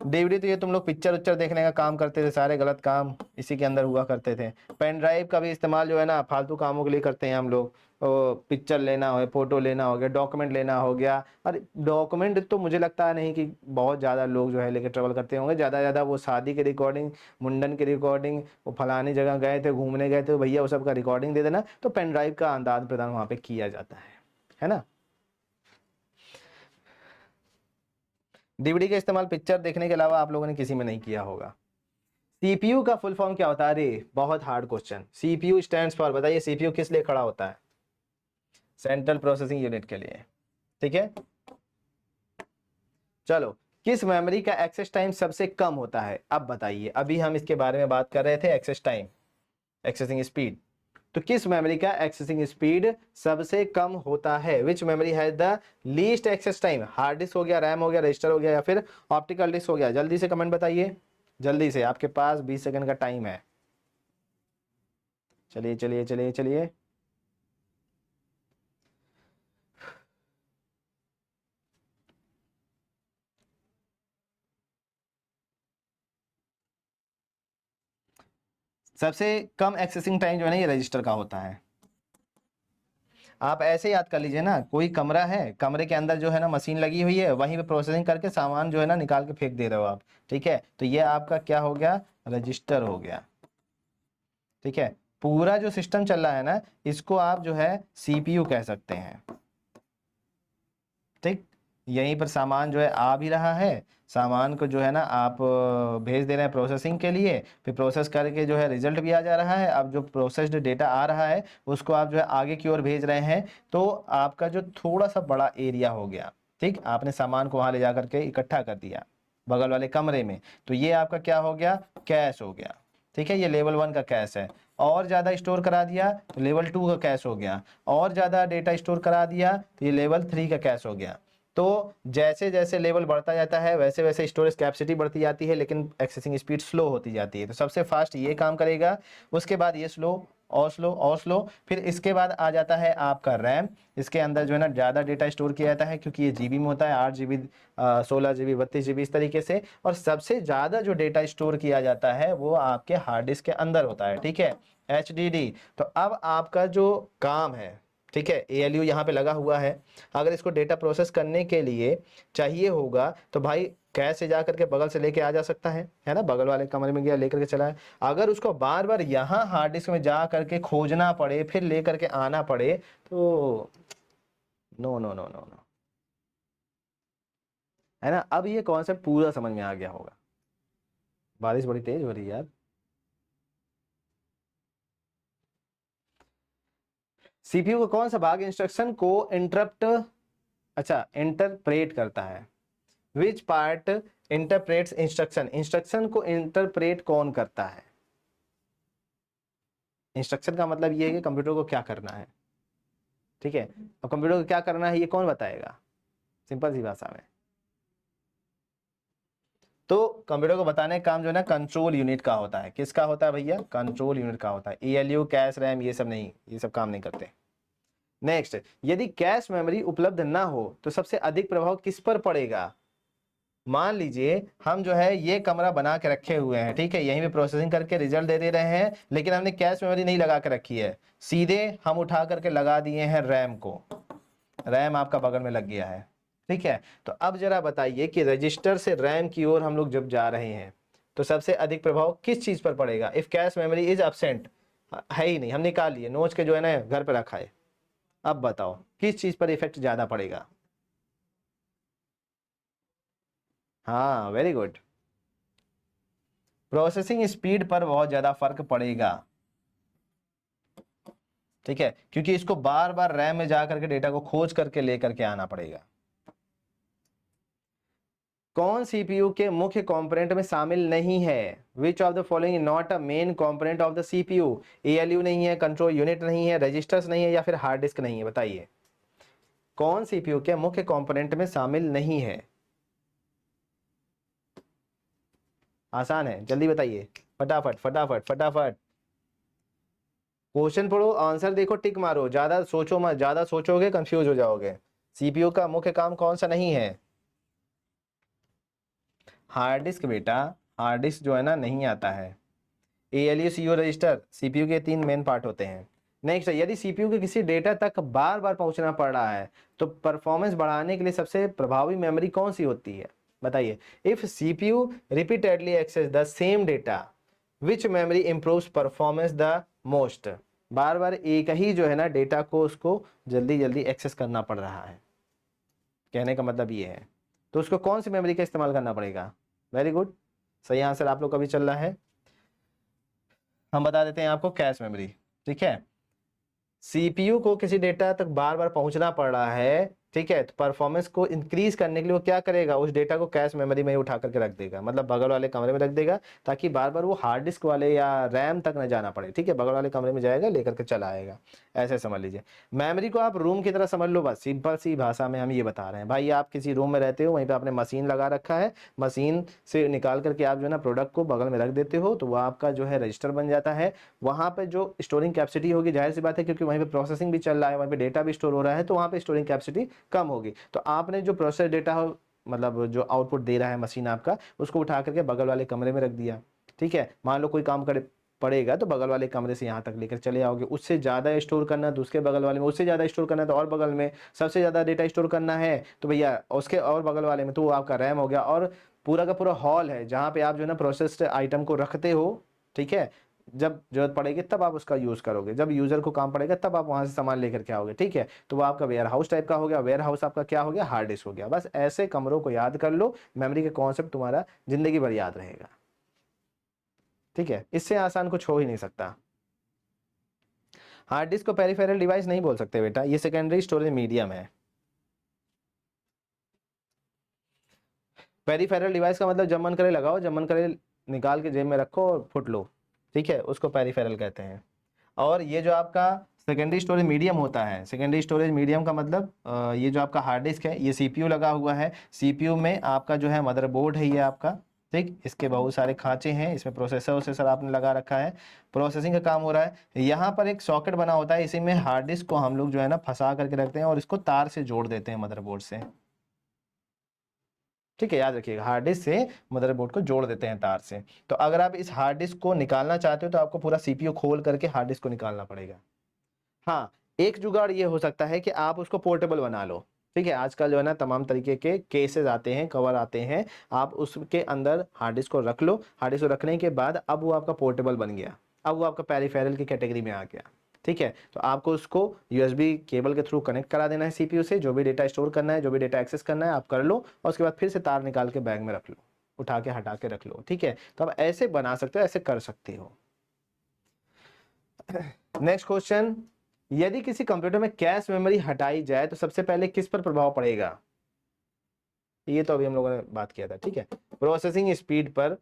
डीवीडी तो ये तुम लोग पिक्चर उच्चर देखने का काम करते थे, सारे गलत काम इसी के अंदर हुआ करते थे। पेन ड्राइव का भी इस्तेमाल जो है ना फालतू कामों के लिए करते हैं हम लोग। पिक्चर लेना हो, फोटो लेना हो गया, डॉक्यूमेंट लेना हो गया। अरे डॉक्यूमेंट तो मुझे लगता है नहीं कि बहुत ज़्यादा लोग जो है लेके ट्रेवल करते होंगे। ज़्यादा ज़्यादा वो शादी की रिकॉर्डिंग, मुंडन की रिकॉर्डिंग, वो फलानी जगह गए थे, घूमने गए थे, भैया वो सब का रिकॉर्डिंग दे देना, तो पेन ड्राइव का आदान प्रदान वहाँ पे किया जाता है ना। डीवीडी का इस्तेमाल पिक्चर देखने के अलावा आप लोगों ने किसी में नहीं किया होगा। सीपीयू का फुल फॉर्म क्या होता है? अरे बहुत hard question. CPU stands for, बताइए सीपीयू किस लिए खड़ा होता है? सेंट्रल प्रोसेसिंग यूनिट के लिए, ठीक है। चलो, किस मेमोरी का एक्सेस टाइम सबसे कम होता है? अब बताइए, अभी हम इसके बारे में बात कर रहे थे, एक्सेस टाइम, एक्सेसिंग स्पीड। तो किस मेमोरी का एक्सेसिंग स्पीड सबसे कम होता है? Which memory has the least access time? Hard disk हो गया, रैम हो गया, रजिस्टर हो गया, या फिर ऑप्टिकल डिस्क हो गया? जल्दी से कमेंट बताइए, जल्दी से, आपके पास 20 सेकंड का टाइम है। चलिए चलिए चलिए चलिए। सबसे कम एक्सेसिंग टाइम जो है ना ये रजिस्टर का होता है। आप ऐसे याद कर लीजिए ना, कोई कमरा है, कमरे के अंदर जो है ना मशीन लगी हुई है, वहीं पे प्रोसेसिंग करके सामान जो है ना निकाल के फेंक दे रहे हो आप, ठीक है। तो ये आपका क्या हो गया? रजिस्टर हो गया, ठीक है। पूरा जो सिस्टम चल रहा है ना इसको आप जो है सीपीयू कह सकते हैं, ठीक। यहीं पर सामान जो है आ भी रहा है, सामान को जो है ना आप भेज दे रहे हैं प्रोसेसिंग के लिए, फिर प्रोसेस करके जो है रिजल्ट भी आ जा रहा है। अब जो प्रोसेस्ड डेटा आ रहा है उसको आप जो है आगे की ओर भेज रहे हैं, तो आपका जो थोड़ा सा बड़ा एरिया हो गया, ठीक। आपने सामान को वहां ले जा करके इकट्ठा कर दिया बगल वाले कमरे में, तो ये आपका क्या हो गया? कैश हो गया, ठीक है। ये लेवल 1 का कैश है। और ज़्यादा स्टोर करा दिया तो लेवल 2 का कैश हो गया, और ज़्यादा डेटा स्टोर करा दिया तो ये लेवल 3 का कैश हो गया। तो जैसे जैसे लेवल बढ़ता जाता है वैसे वैसे स्टोरेज कैपेसिटी बढ़ती जाती है, लेकिन एक्सेसिंग स्पीड स्लो होती जाती है। तो सबसे फास्ट ये काम करेगा, उसके बाद ये स्लो और स्लो और स्लो, फिर इसके बाद आ जाता है आपका रैम। इसके अंदर जो है ना ज़्यादा डेटा स्टोर किया जाता है, क्योंकि ये जीबी में होता है, 8 GB 16 GB 32 GB इस तरीके से। और सबसे ज़्यादा जो डेटा स्टोर किया जाता है वो आपके हार्ड डिस्क के अंदर होता है, ठीक है, HDD। तो अब आपका जो काम है, ठीक है, ALU यहाँ पे लगा हुआ है। अगर इसको डेटा प्रोसेस करने के लिए चाहिए होगा तो भाई कैश से जा करके बगल से लेके आ जा सकता है ना, बगल वाले कमरे में गया लेकर के चला है। अगर उसको बार बार यहाँ हार्ड डिस्क में जा करके खोजना पड़े, फिर लेकर के आना पड़े, तो no no no no no, है ना। अब ये कॉन्सेप्ट पूरा समझ में आ गया होगा। बारिश बड़ी तेज हो रही है यार। सीपीयू का कौन सा भाग इंस्ट्रक्शन को इंटरप्ट, अच्छा, इंटरप्रेट करता है? Which part interprets instruction? Instruction को इंटरप्रेट कौन करता है? इंस्ट्रक्शन का मतलब ये है कि कंप्यूटर को क्या करना है, ठीक है। अब कंप्यूटर को क्या करना है ये कौन बताएगा? सिंपल सी भाषा में, तो कंप्यूटर को बताने का काम जो है ना कंट्रोल यूनिट का होता है। किसका होता है भैया? कंट्रोल यूनिट का होता है। ALU, कैश, रैम, ये सब नहीं, ये सब काम नहीं करते। नेक्स्ट, यदि कैश मेमोरी उपलब्ध ना हो तो सबसे अधिक प्रभाव किस पर पड़ेगा? मान लीजिए हम जो है ये कमरा बना के रखे हुए हैं, ठीक है, यहीं पे प्रोसेसिंग करके रिजल्ट दे रहे हैं, लेकिन हमने कैश मेमोरी नहीं लगा के रखी है, सीधे हम उठा करके लगा दिए हैं रैम को। रैम आपका बगल में लग गया है, ठीक है। तो अब जरा बताइए कि रजिस्टर से रैम की ओर हम लोग जब जा रहे हैं तो सबसे अधिक प्रभाव किस चीज पर पड़ेगा? If cache memory is absent, है ही नहीं, हम निकाल लिए, नोच के जो है ना घर पे रखा है। अब बताओ किस चीज पर इफेक्ट ज्यादा पड़ेगा? हाँ, वेरी गुड, प्रोसेसिंग स्पीड पर बहुत ज्यादा फर्क पड़ेगा, ठीक है, क्योंकि इसको बार बार रैम में जाकर के डेटा को खोज करके लेकर के आना पड़ेगा। कौन सीपीयू के मुख्य कंपोनेंट में शामिल नहीं है? Which of the following not a main component of the CPU? ALU नहीं है, कंट्रोल यूनिट नहीं है, रजिस्टर्स नहीं है, या फिर हार्ड डिस्क नहीं है? बताइए कौन सीपीयू के मुख्य कंपोनेंट में शामिल नहीं है? आसान है, जल्दी बताइए, फटाफट फटाफट फटाफट। क्वेश्चन पढ़ो, आंसर देखो, टिक मारो, ज्यादा सोचो मत, ज्यादा सोचोगे कंफ्यूज हो जाओगे। सीपीयू का मुख्य काम कौन सा नहीं है? हार्ड डिस्क बेटा, हार्ड डिस्क जो है ना नहीं आता है। ALU, CO रजिस्टर, सीपीयू के 3 मेन पार्ट होते हैं। नेक्स्ट, यदि सीपीयू के किसी डेटा तक बार बार पहुंचना पड़ रहा है तो परफॉर्मेंस बढ़ाने के लिए सबसे प्रभावी मेमोरी कौन सी होती है? बताइए। If CPU repeatedly access the same data, which memory improves performance the most? बार बार एक ही जो है ना डेटा को उसको जल्दी जल्दी एक्सेस करना पड़ रहा है, कहने का मतलब ये है, तो उसको कौन सी मेमोरी का इस्तेमाल करना पड़ेगा? वेरी गुड, सही आंसर आप लोग का भी चल रहा है। हम बता देते हैं आपको, कैश मेमोरी, ठीक है। सीपीयू को किसी डेटा तक बार बार पहुंचना पड़ रहा है, ठीक है, तो परफॉर्मेंस को इंक्रीज करने के लिए वो क्या करेगा? उस डेटा को कैश मेमोरी में ही उठा करके रख देगा, मतलब बगल वाले कमरे में रख देगा, ताकि बार बार वो हार्ड डिस्क वाले या रैम तक न जाना पड़े, ठीक है, बगल वाले कमरे में जाएगा लेकर के चला आएगा। ऐसे समझ लीजिए, मेमोरी को आप रूम की तरह समझ लो, बस सिंपल सी भाषा में हम ये बता रहे हैं। भाई आप किसी रूम में रहते हो, वहीं पे आपने मशीन लगा रखा है, मशीन से निकाल करके आप जो है ना प्रोडक्ट को बगल में रख देते हो, तो वो आपका जो है रजिस्टर बन जाता है। वहाँ पे जो स्टोरिंग कैपेसिटी होगी, जाहिर सी बात है, क्योंकि वहीं पे प्रोसेसिंग भी चल रहा है, वहीं पे डेटा भी स्टोर हो रहा है, तो वहाँ पे स्टोरिंग कैपेसिटी कम होगी। तो आपने जो प्रोसेस डेटा हो, मतलब जो आउटपुट दे रहा है मशीन आपका, उसको उठा करके बगल वाले कमरे में रख दिया, ठीक है। मान लो कोई काम करे पड़ेगा तो बगल वाले कमरे से यहाँ तक लेकर चले आओगे। उससे ज़्यादा स्टोर करना है तो उसके बगल वाले में, उससे ज़्यादा स्टोर करना है तो और बगल में, सबसे ज़्यादा डेटा स्टोर करना है तो भैया उसके और बगल वाले में, तो वो आपका रैम हो गया। और पूरा का पूरा हॉल है जहाँ पे आप जो है ना प्रोसेस्ड आइटम को रखते हो, ठीक है, जब जरूरत पड़ेगी तब आप उसका यूज़ करोगे, जब यूज़र को काम पड़ेगा तब आप वहाँ से सामान लेकर के आओगे, ठीक है। तो वो आपका वेयर हाउस टाइप का हो गया, वेयर हाउस आपका क्या हो गया? हार्ड डिस्क हो गया। बस ऐसे कमरों को याद कर लो, मेमोरी का कॉन्सेप्ट तुम्हारा जिंदगी भर याद रहेगा, ठीक है, इससे आसान कुछ हो ही नहीं सकता। हार्ड डिस्क को पेरिफेरल डिवाइस नहीं बोल सकते बेटा, ये सेकेंडरी स्टोरेज मीडियम है। पेरिफेरल डिवाइस का मतलब जब मन करे लगाओ, जब मन करे निकाल के जेब में रखो और फुट लो, ठीक है, उसको पेरिफेरल कहते हैं। और ये जो आपका सेकेंडरी स्टोरेज मीडियम होता है। सेकेंडरी स्टोरेज मीडियम का मतलब ये जो आपका हार्ड डिस्क है, ये सीपीयू लगा हुआ है, सीपीयू में आपका जो है मदरबोर्ड है ये आपका, ठीक, इसके बहुत सारे खांचे हैं, इसमें प्रोसेसर वोसेसर आपने लगा रखा है, प्रोसेसिंग का काम हो रहा है। यहाँ पर एक सॉकेट बना होता है, इसी में हार्ड डिस्क को हम लोग जो है ना फंसा करके रखते हैं और इसको तार से जोड़ देते हैं मदरबोर्ड से, ठीक है, याद रखिएगा, हार्ड डिस्क से मदरबोर्ड को जोड़ देते हैं तार से। तो अगर आप इस हार्ड डिस्क को निकालना चाहते हो तो आपको पूरा सीपीयू खोल करके हार्ड डिस्क को निकालना पड़ेगा। हाँ, एक जुगाड़ ये हो सकता है कि आप उसको पोर्टेबल बना लो, ठीक है, आजकल जो है ना तमाम तरीके के केसेस आते हैं, कवर आते हैं, आप उसके अंदर हार्ड डिस्क को रख लो, हार्ड डिस्क को रखने के बाद अब वो आपका पोर्टेबल बन गया, अब वो आपका पेरिफेरल की कैटेगरी में आ गया, ठीक है। तो आपको उसको यूएसबी केबल के थ्रू कनेक्ट करा देना है सीपीयू से, जो भी डेटा स्टोर करना है, जो भी डेटा एक्सेस करना है आप कर लो, और उसके बाद फिर से तार निकाल के बैग में रख लो, उठा के हटा के रख लो, ठीक है। तो आप ऐसे बना सकते हो, ऐसे कर सकते हो। नेक्स्ट क्वेश्चन, यदि किसी कंप्यूटर में कैश मेमोरी हटाई जाए तो सबसे पहले किस पर प्रभाव पड़ेगा? ये तो अभी हम लोगों ने बात किया था, ठीक है, प्रोसेसिंग स्पीड पर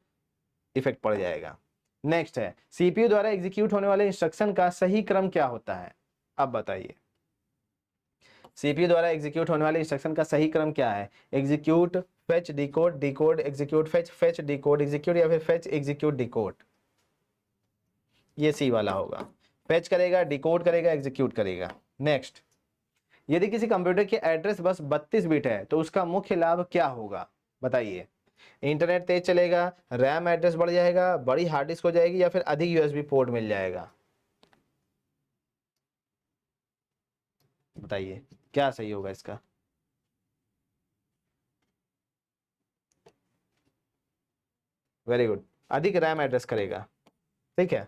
इफेक्ट पड़ जाएगा। नेक्स्ट है, सीपीयू द्वारा एग्जीक्यूट होने वाले इंस्ट्रक्शन का सही क्रम क्या होता है? अब बताइए, सीपीयू द्वारा एग्जीक्यूट होने वाले इंस्ट्रक्शन का सही क्रम क्या है? Execute, fetch, decode, decode, execute, fetch, fetch, decode, execute, या फिर फेच, एग्जीक्यूट, डिकोड? ये सी वाला होगा, फेच करेगा, डिकोड करेगा, एग्जीक्यूट करेगा। नेक्स्ट, यदि किसी कंप्यूटर की एड्रेस बस 32 बिट है तो उसका मुख्य लाभ क्या होगा? बताइए, इंटरनेट तेज चलेगा, रैम एड्रेस बढ़ जाएगा, बड़ी हार्ड डिस्क हो जाएगी, या फिर अधिक यूएसबी पोर्ट मिल जाएगा? बताइए क्या सही होगा इसका? वेरी गुड, अधिक रैम एड्रेस करेगा, ठीक है।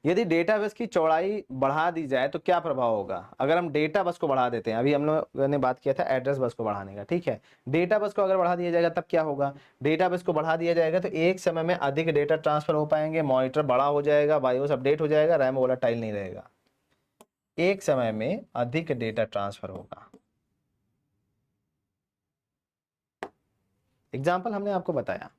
यदि डेटा बस की चौड़ाई बढ़ा दी जाए तो क्या प्रभाव होगा? अगर हम डेटा बस को बढ़ा देते हैं, अभी हम लोग ने बात किया था एड्रेस बस को बढ़ाने का, ठीक है, डेटा बस को अगर बढ़ा दिया जाएगा तब क्या होगा? डेटा बस को बढ़ा दिया जाएगा तो एक समय में अधिक डेटा ट्रांसफर हो पाएंगे, मॉनिटर बड़ा हो जाएगा, बायोस अपडेट हो जाएगा, रैम वोलाटाइल नहीं रहेगा, एक समय में अधिक डेटा ट्रांसफर होगा। एग्जाम्पल हमने आपको बताया।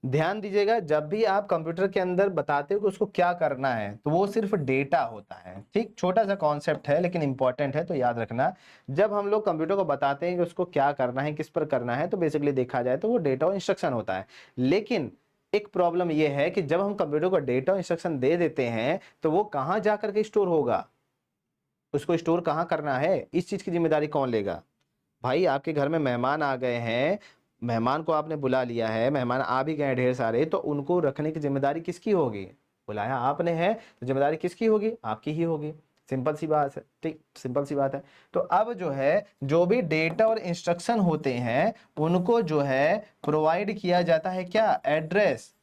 ध्यान दीजिएगा, जब भी आप कंप्यूटर के अंदर बताते हो कि उसको क्या करना है तो वो सिर्फ डेटा होता है, ठीक, छोटा सा कॉन्सेप्ट है लेकिन इंपॉर्टेंट है, तो याद रखना। जब हम लोग कंप्यूटर को बताते हैं कि उसको क्या करना है, किस पर करना है, तो बेसिकली देखा जाए तो वो डेटा और इंस्ट्रक्शन होता है। लेकिन एक प्रॉब्लम ये है कि जब हम कंप्यूटर को डेटा और इंस्ट्रक्शन दे देते हैं तो वो कहाँ जा करके स्टोर होगा, उसको स्टोर कहाँ करना है, इस चीज की जिम्मेदारी कौन लेगा? भाई आपके घर में मेहमान आ गए हैं, मेहमान को आपने बुला लिया है, मेहमान आ भी गए ढेर सारे, तो उनको रखने की जिम्मेदारी किसकी होगी? बुलाया आपने है तो जिम्मेदारी किसकी होगी? आपकी ही होगी। सिंपल सी बात है, ठीक, सिंपल सी बात है। तो अब जो है, जो भी डेटा और इंस्ट्रक्शन होते हैं उनको जो है प्रोवाइड किया जाता है क्या? एड्रेस।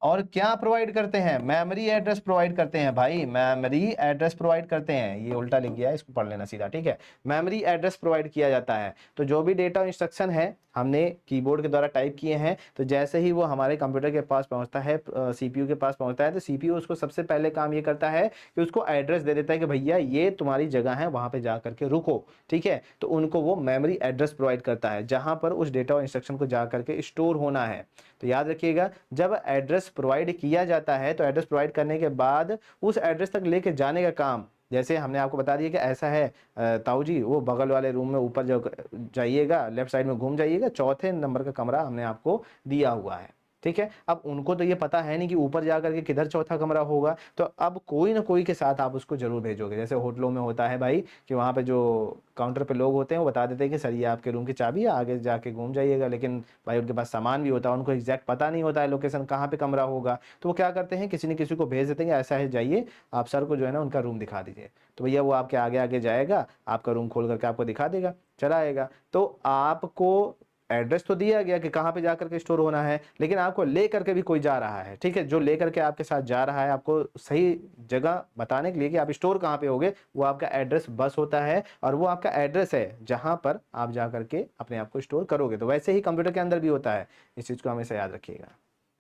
और क्या प्रोवाइड करते हैं? मेमोरी एड्रेस प्रोवाइड करते हैं भाई, मेमोरी एड्रेस प्रोवाइड करते हैं, ये उल्टा लिख गया है, इसको पढ़ लेना सीधा, ठीक है, मेमोरी एड्रेस प्रोवाइड किया जाता है। तो जो भी डेटा इंस्ट्रक्शन है हमने कीबोर्ड के द्वारा टाइप किए हैं, तो जैसे ही वो हमारे कंप्यूटर के पास पहुंचता है, सीपीयू के पास पहुंचता है, तो सीपीयू उसको सबसे पहले काम ये करता है कि उसको एड्रेस दे देता है कि भैया ये तुम्हारी जगह है, वहां पे जा करके रुको, ठीक है। तो उनको वो मेमोरी एड्रेस प्रोवाइड करता है जहां पर उस डेटा और इंस्ट्रक्शन को जा करके स्टोर होना है। तो याद रखिएगा, जब एड्रेस प्रोवाइड किया जाता है तो एड्रेस प्रोवाइड करने के बाद उस एड्रेस तक लेके जाने का काम, जैसे हमने आपको बता दिया कि ऐसा है ताऊ जी, वो बगल वाले रूम में ऊपर जो जाइएगा, लेफ्ट साइड में घूम जाइएगा, चौथे नंबर का कमरा हमने आपको दिया हुआ है, ठीक है। अब उनको तो ये पता है नहीं कि ऊपर जा करके किधर चौथा कमरा होगा, तो अब कोई ना कोई के साथ आप उसको जरूर भेजोगे। जैसे होटलों में होता है भाई कि वहाँ पे जो काउंटर पे लोग होते हैं वो बता देते हैं कि सर ये आपके रूम की चाबी है, आगे जाके घूम जाइएगा, लेकिन भाई उनके पास सामान भी होता है, उनको एग्जैक्ट पता नहीं होता है लोकेशन कहाँ पे कमरा होगा, तो वो क्या करते हैं, किसी न किसी को भेज देते हैं कि ऐसा है, जाइए आप सर को जो है ना उनका रूम दिखा दीजिए, तो भैया वो आपके आगे आगे जाएगा, आपका रूम खोल करके आपको दिखा देगा, चला आएगा। तो आपको एड्रेस तो दिया गया कि कहाँ पे जाकर के स्टोर होना है, लेकिन आपको ले करके भी कोई जा रहा है, ठीक है, जो ले करके आपके साथ जा रहा है आपको सही जगह बताने के लिए कि आप स्टोर कहाँ पे होगे, वो आपका एड्रेस बस होता है, और वो आपका एड्रेस है जहां पर आप जा करके अपने आप को स्टोर करोगे। तो वैसे ही कंप्यूटर के अंदर भी होता है, इस चीज को हमेशा याद रखिएगा,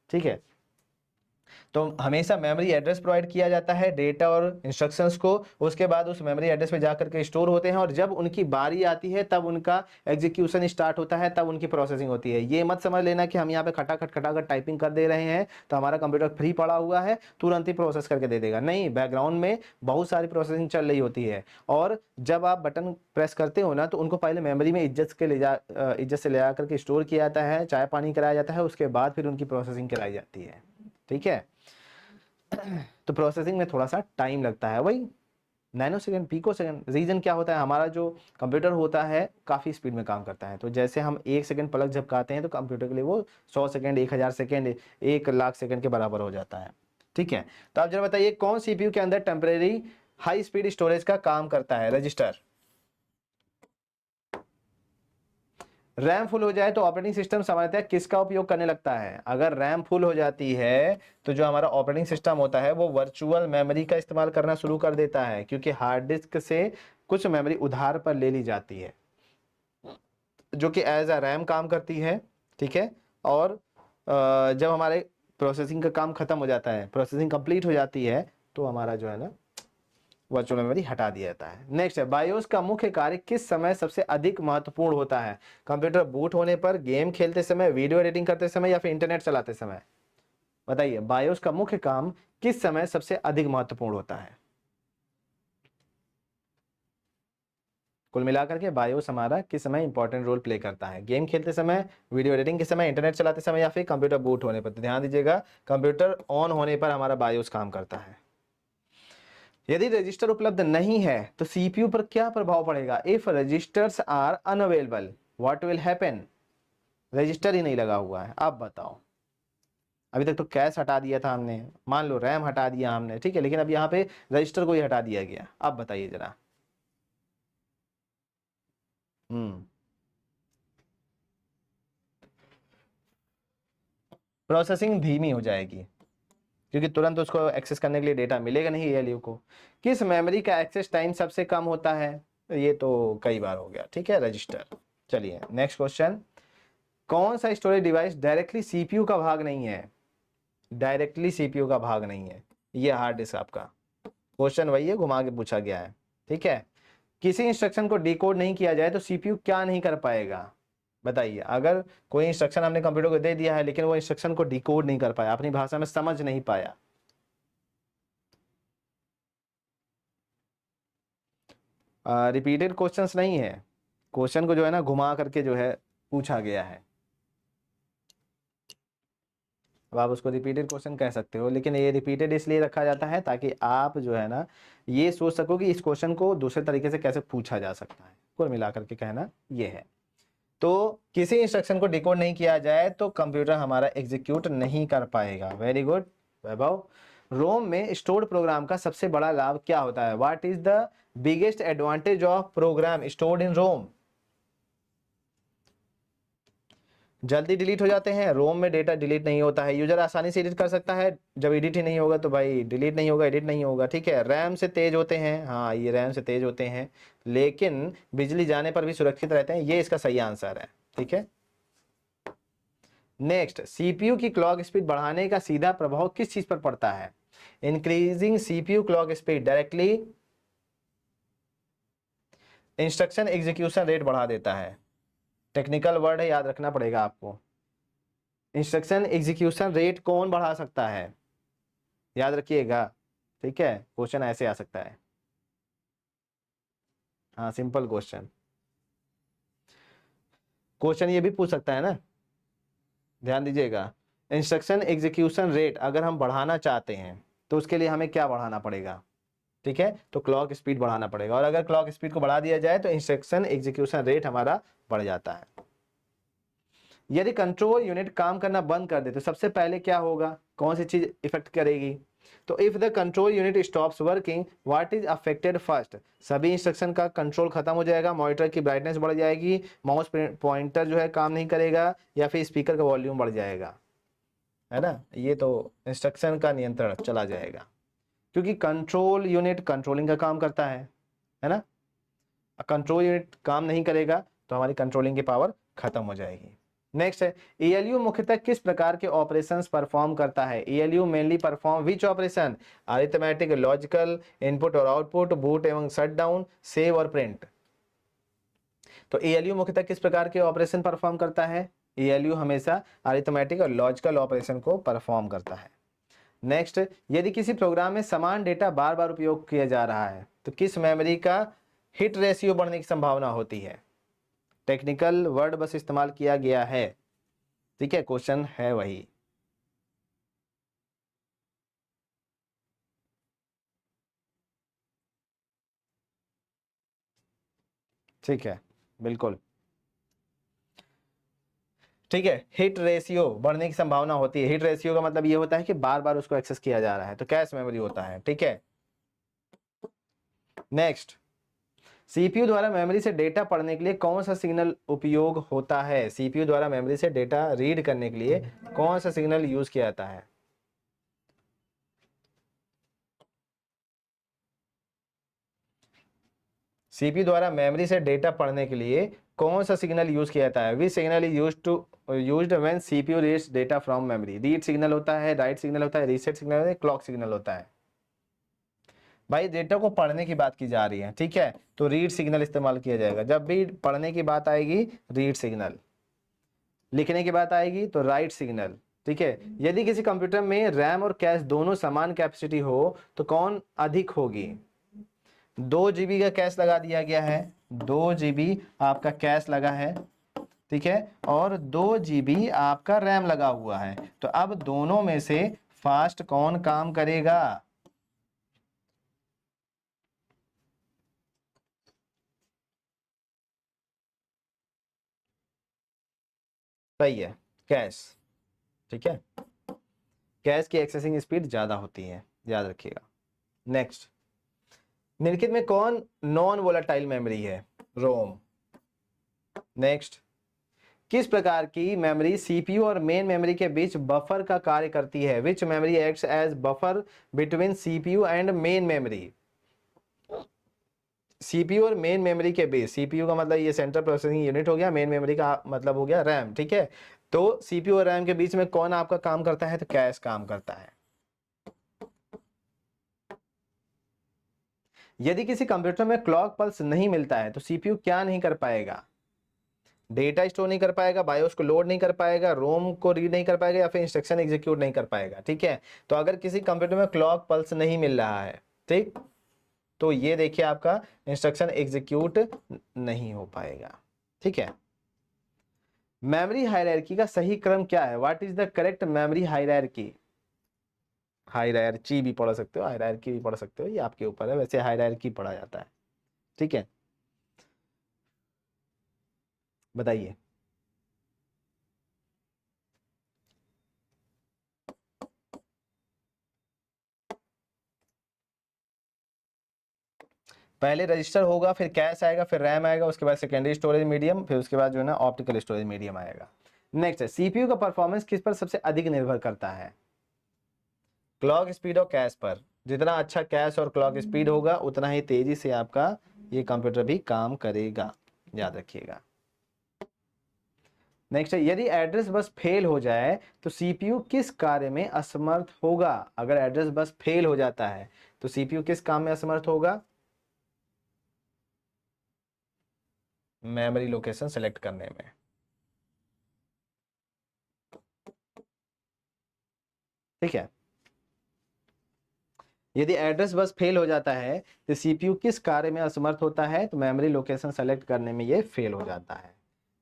ठीक है। तो हमेशा मेमोरी एड्रेस प्रोवाइड किया जाता है डेटा और इंस्ट्रक्शंस को, उसके बाद उस मेमोरी एड्रेस पे जाकर के स्टोर होते हैं, और जब उनकी बारी आती है तब उनका एग्जीक्यूशन स्टार्ट होता है, तब उनकी प्रोसेसिंग होती है। ये मत समझ लेना कि हम यहाँ पे खटाखट टाइपिंग कर दे रहे हैं तो हमारा कंप्यूटर फ्री पड़ा हुआ है, तुरंत ही प्रोसेस करके दे देगा। नहीं, बैकग्राउंड में बहुत सारी प्रोसेसिंग चल रही होती है, और जब आप बटन प्रेस करते हो ना तो उनको पहले मेमोरी में इज्जत से ले जा करके स्टोर किया जाता है, चाय पानी कराया जाता है, उसके बाद फिर उनकी प्रोसेसिंग कराई जाती है। ठीक है, तो प्रोसेसिंग में थोड़ा सा टाइम लगता है, वही nano second, pico second. Reason क्या होता है, हमारा जो कंप्यूटर होता है काफ़ी स्पीड में काम करता है। तो जैसे हम 1 सेकंड पलक झपकाते हैं तो कंप्यूटर के लिए वो 100 सेकंड, 1000 सेकंड, 1 लाख सेकंड के बराबर हो जाता है। ठीक है, तो आप जरा बताइए कौन सीपीयू के अंदर टेम्परेरी हाई स्पीड स्टोरेज का काम करता है? रजिस्टर। रैम फुल हो जाए तो ऑपरेटिंग सिस्टम सामान्यतः किसका उपयोग करने लगता है? अगर रैम फुल हो जाती है तो जो हमारा ऑपरेटिंग सिस्टम होता है वो वर्चुअल मेमोरी का इस्तेमाल करना शुरू कर देता है, क्योंकि हार्ड डिस्क से कुछ मेमोरी उधार पर ले ली जाती है जो कि एज अ रैम काम करती है। ठीक है, और जब हमारे प्रोसेसिंग का काम खत्म हो जाता है, प्रोसेसिंग कंप्लीट हो जाती है, तो हमारा जो है ना वर्चुअल मेमोरी हटा दिया जाता है। नेक्स्ट है, बायोस का मुख्य कार्य किस समय सबसे अधिक महत्वपूर्ण होता है? कंप्यूटर बूट होने पर, गेम खेलते समय, वीडियो एडिटिंग करते समय, या फिर इंटरनेट चलाते समय? बताइए, बायोस का मुख्य काम किस समय सबसे अधिक महत्वपूर्ण होता है? कुल मिलाकर के बायोस हमारा किस समय इंपॉर्टेंट रोल प्ले करता है? गेम खेलते समय, वीडियो एडिटिंग के समय, इंटरनेट चलाते समय, या फिर कंप्यूटर बूट होने पर? तो ध्यान दीजिएगा, कंप्यूटर ऑन होने पर हमारा बायोस काम करता है। यदि रजिस्टर उपलब्ध नहीं है तो सीपीयू पर क्या प्रभाव पड़ेगा? If registers are unavailable what will happen? Register ही नहीं लगा हुआ है, अब बताओ। अभी तक तो कैश हटा दिया था हमने, मान लो रैम हटा दिया हमने, ठीक है, लेकिन अब यहाँ पे रजिस्टर को ही हटा दिया गया। अब बताइए जरा। प्रोसेसिंग धीमी हो जाएगी, क्योंकि तुरंत उसको एक्सेस करने के लिए डेटा मिलेगा नहीं एएलयू को। किस मेमोरी का एक्सेस टाइम सबसे कम होता है? ये तो कई बार हो गया, ठीक है, रजिस्टर। चलिए नेक्स्ट क्वेश्चन, कौन सा स्टोरेज डिवाइस डायरेक्टली सीपीयू का भाग नहीं है? डायरेक्टली सीपीयू का भाग नहीं है, ये हार्ड डिस्क आपका। क्वेश्चन वही है, घुमा के पूछा गया है। ठीक है, किसी इंस्ट्रक्शन को डिकोड नहीं किया जाए तो सीपीयू क्या नहीं कर पाएगा? बताइए, अगर कोई इंस्ट्रक्शन हमने कंप्यूटर को दे दिया है लेकिन वो इंस्ट्रक्शन को डिकोड नहीं कर पाया, अपनी भाषा में समझ नहीं पाया, रिपीटेड क्वेश्चंस नहीं है, क्वेश्चन को जो है ना घुमा करके जो है पूछा गया है। अब आप उसको रिपीटेड क्वेश्चन कह सकते हो, लेकिन ये रिपीटेड इसलिए रखा जाता है ताकि आप जो है ना ये सोच सको कि इस क्वेश्चन को दूसरे तरीके से कैसे पूछा जा सकता है। कुल मिलाकर के कहना ये है। तो किसी इंस्ट्रक्शन को डिकोड नहीं किया जाए तो कंप्यूटर हमारा एग्जीक्यूट नहीं कर पाएगा। वेरी गुड वैभव। रोम में स्टोर्ड प्रोग्राम का सबसे बड़ा लाभ क्या होता है? What is the biggest advantage of program stored in ROM? जल्दी डिलीट हो जाते हैं, रोम में डेटा डिलीट नहीं होता है, यूजर आसानी से एडिट कर सकता है। जब एडिट ही नहीं होगा तो भाई डिलीट नहीं होगा, एडिट नहीं होगा। ठीक है, रैम से तेज होते हैं, हाँ ये रैम से तेज होते हैं, लेकिन बिजली जाने पर भी सुरक्षित रहते हैं, ये इसका सही आंसर है। ठीक है, नेक्स्ट, सीपीयू की क्लॉक स्पीड बढ़ाने का सीधा प्रभाव किस चीज पर पड़ता है? Increasing CPU clock speed directly instruction execution rate बढ़ा देता है। टेक्निकल वर्ड है, याद रखना पड़ेगा आपको। इंस्ट्रक्शन एग्जीक्यूशन रेट कौन बढ़ा सकता है? याद रखिएगा। ठीक है, क्वेश्चन ऐसे आ सकता है, हाँ सिंपल क्वेश्चन। क्वेश्चन ये भी पूछ सकता है ना, ध्यान दीजिएगा। इंस्ट्रक्शन एग्जीक्यूशन रेट अगर हम बढ़ाना चाहते हैं तो उसके लिए हमें क्या बढ़ाना पड़ेगा? ठीक है, तो क्लॉक स्पीड बढ़ाना पड़ेगा, और अगर क्लॉक स्पीड को बढ़ा दिया जाए तो इंस्ट्रक्शन एग्जीक्यूशन रेट हमारा बढ़ जाता है। यदि कंट्रोल यूनिट काम करना बंद कर दे तो सबसे पहले क्या होगा? कौन सी चीज इफेक्ट करेगी? तो if the control unit stops working what is affected first? सभी इंस्ट्रक्शन का कंट्रोल खत्म हो जाएगा, मॉनिटर की ब्राइटनेस बढ़ जाएगी, माउस पॉइंटर जो है काम नहीं करेगा, या फिर स्पीकर का वॉल्यूम बढ़ जाएगा, है ना? ये तो इंस्ट्रक्शन का नियंत्रण चला जाएगा, क्योंकि कंट्रोल यूनिट कंट्रोलिंग का काम करता है ना? कंट्रोल यूनिट काम नहीं करेगा तो हमारी कंट्रोलिंग की पावर खत्म हो जाएगी। नेक्स्ट है, एएलयू मुख्यतः किस प्रकार के ऑपरेशंस परफॉर्म करता है? ALU mainly perform which operation? Arithmetic, logical, input और आउटपुट, बूट एवं शट डाउन, सेव और प्रिंट। तो एएलयू मुख्यतः किस प्रकार के ऑपरेशन परफॉर्म करता है? एएलयू हमेशा अरिथमेटिक और लॉजिकल ऑपरेशन को परफॉर्म करता है। नेक्स्ट, यदि किसी प्रोग्राम में समान डेटा बार बार उपयोग किया जा रहा है तो किस मेमोरी का हिट रेशियो बढ़ने की संभावना होती है? टेक्निकल वर्ड बस इस्तेमाल किया गया है, ठीक है, क्वेश्चन है वही। ठीक है, बिल्कुल ठीक है। हिट रेशियो बढ़ने की संभावना होती है। हिट रेशियो का मतलब ये होता है कि बार बार उसको एक्सेस किया जा रहा है, तो कैश मेमोरी होता है, ठीक है। नेक्स्ट, सीपीयू द्वारा मेमोरी से डेटा पढ़ने के लिए कौन सा सिग्नल उपयोग होता है? सीपीयू द्वारा मेमोरी से डेटा रीड करने के लिए कौन सा सिग्नल यूज किया जाता है? सीपीयू द्वारा मेमोरी से डेटा पढ़ने के लिए कौन सा सिग्नल यूज किया जाता है? Which signal is used when CPU reads data from memory? Read signal होता है, राइट सिग्नल होता है, रीसेट सिग्नल होता है, क्लॉक सिग्नल होता है। भाई डेटा को पढ़ने की बात की जा रही है, ठीक है, तो रीड सिग्नल इस्तेमाल किया जाएगा। जब भी पढ़ने की बात आएगी रीड सिग्नल, लिखने की बात आएगी तो राइट सिग्नल, ठीक है। यदि किसी कंप्यूटर में रैम और कैश दोनों समान कैपेसिटी हो तो कौन अधिक होगी? 2 GB का कैश लगा दिया गया है, 2 GB आपका कैश लगा है, ठीक है, और 2 GB आपका रैम लगा हुआ है, तो अब दोनों में से फास्ट कौन काम करेगा? सही है, कैश, ठीक है, कैश की एक्सेसिंग स्पीड ज्यादा होती है, याद रखिएगा। नेक्स्ट, निम्नलिखित में कौन नॉन वोलेटाइल मेमोरी है? रोम। नेक्स्ट, किस प्रकार की मेमोरी सीपीयू और मेन मेमोरी के बीच बफर का कार्य करती है? Which memory acts as buffer between CPU and main memory? CPU और मेन मेमोरी के बीच, सीपीयू का मतलब ये सेंट्रल प्रोसेसिंग यूनिट हो गया, मेन मेमोरी का मतलब हो गया रैम, ठीक है। तो सीपीयू और रैम के बीच में कौन आपका काम करता है? तो कैश काम करता है। यदि किसी कंप्यूटर में क्लॉक पल्स नहीं मिलता है तो सीपीयू क्या नहीं कर पाएगा? डेटा स्टोर नहीं कर पाएगा, बायोस को लोड नहीं कर पाएगा, रोम को रीड नहीं कर पाएगा, या फिर इंस्ट्रक्शन एग्जीक्यूट नहीं कर पाएगा, ठीक है। तो अगर किसी कंप्यूटर में क्लॉक पल्स नहीं मिल रहा है, ठीक, तो ये देखिए आपका इंस्ट्रक्शन एग्जीक्यूट नहीं हो पाएगा, ठीक है। मेमोरी हायरार्की का सही क्रम क्या है? What is the correct memory hierarchy? Hierarchy भी पढ़ सकते हो, हायरार्की भी पढ़ सकते हो, ये आपके ऊपर है, वैसे हायरार्की पढ़ा जाता है, ठीक है। बताइए। पहले रजिस्टर होगा, फिर कैश आएगा, फिर रैम आएगा, उसके बाद सेकेंडरी स्टोरेज मीडियम, फिर उसके बाद जो है ना ऑप्टिकल स्टोरेज मीडियम आएगा। नेक्स्ट है, सीपीयू का परफॉर्मेंस किस पर सबसे अधिक निर्भर करता है? क्लॉक स्पीड और कैश पर। जितना अच्छा कैश और क्लॉक स्पीड होगा उतना ही तेजी से आपका ये कंप्यूटर भी काम करेगा, याद रखिएगा। नेक्स्ट है, यदि एड्रेस बस फेल हो जाए तो सीपीयू किस कार्य में असमर्थ होगा? अगर एड्रेस बस फेल हो जाता है तो सीपीयू किस काम में असमर्थ होगा? मेमोरी लोकेशन सेलेक्ट करने में, ठीक है। यदि एड्रेस बस फेल हो जाता है तो सीपीयू किस कार्य में असमर्थ होता है? तो मेमोरी लोकेशन सेलेक्ट करने में ये फेल हो जाता है।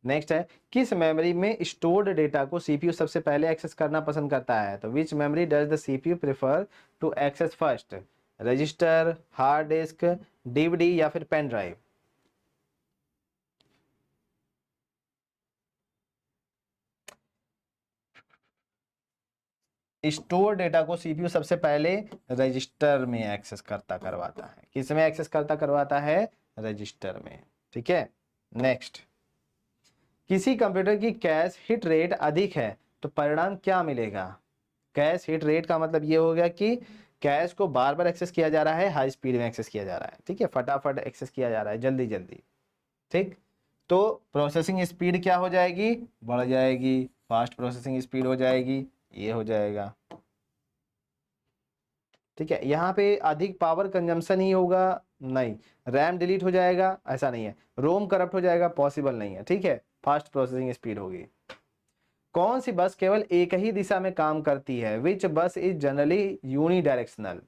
नेक्स्ट है, किस मेमोरी में स्टोर्ड डेटा को सीपीयू सबसे पहले एक्सेस करना पसंद करता है? तो which memory does the CPU prefer to access first? Register, hard disk, DVD या फिर पेन ड्राइव? स्टोर डेटा को सीपीयू सबसे पहले रजिस्टर में एक्सेस करवाता है। किस में एक्सेस करवाता है? रजिस्टर में, ठीक है। नेक्स्ट, किसी कंप्यूटर की कैश हिट रेट अधिक है तो परिणाम क्या मिलेगा? कैश हिट रेट का मतलब ये हो गया कि कैश को बार बार एक्सेस किया जा रहा है, हाई स्पीड में एक्सेस किया जा रहा है, ठीक है, फटाफट एक्सेस किया जा रहा है, जल्दी जल्दी, ठीक। तो प्रोसेसिंग स्पीड क्या हो जाएगी, बढ़ जाएगी, फास्ट प्रोसेसिंग स्पीड हो जाएगी, ये हो जाएगा। ठीक है, यहाँ पे अधिक पावर कंजम्पशन ही होगा, नहीं। रैम डिलीट हो जाएगा, ऐसा नहीं है। रोम करप्ट हो जाएगा, पॉसिबल नहीं है। ठीक है, फास्ट प्रोसेसिंग स्पीड होगी। कौन सी बस केवल एक ही दिशा में काम करती है, विच बस इज जनरली यूनी डायरेक्शनल।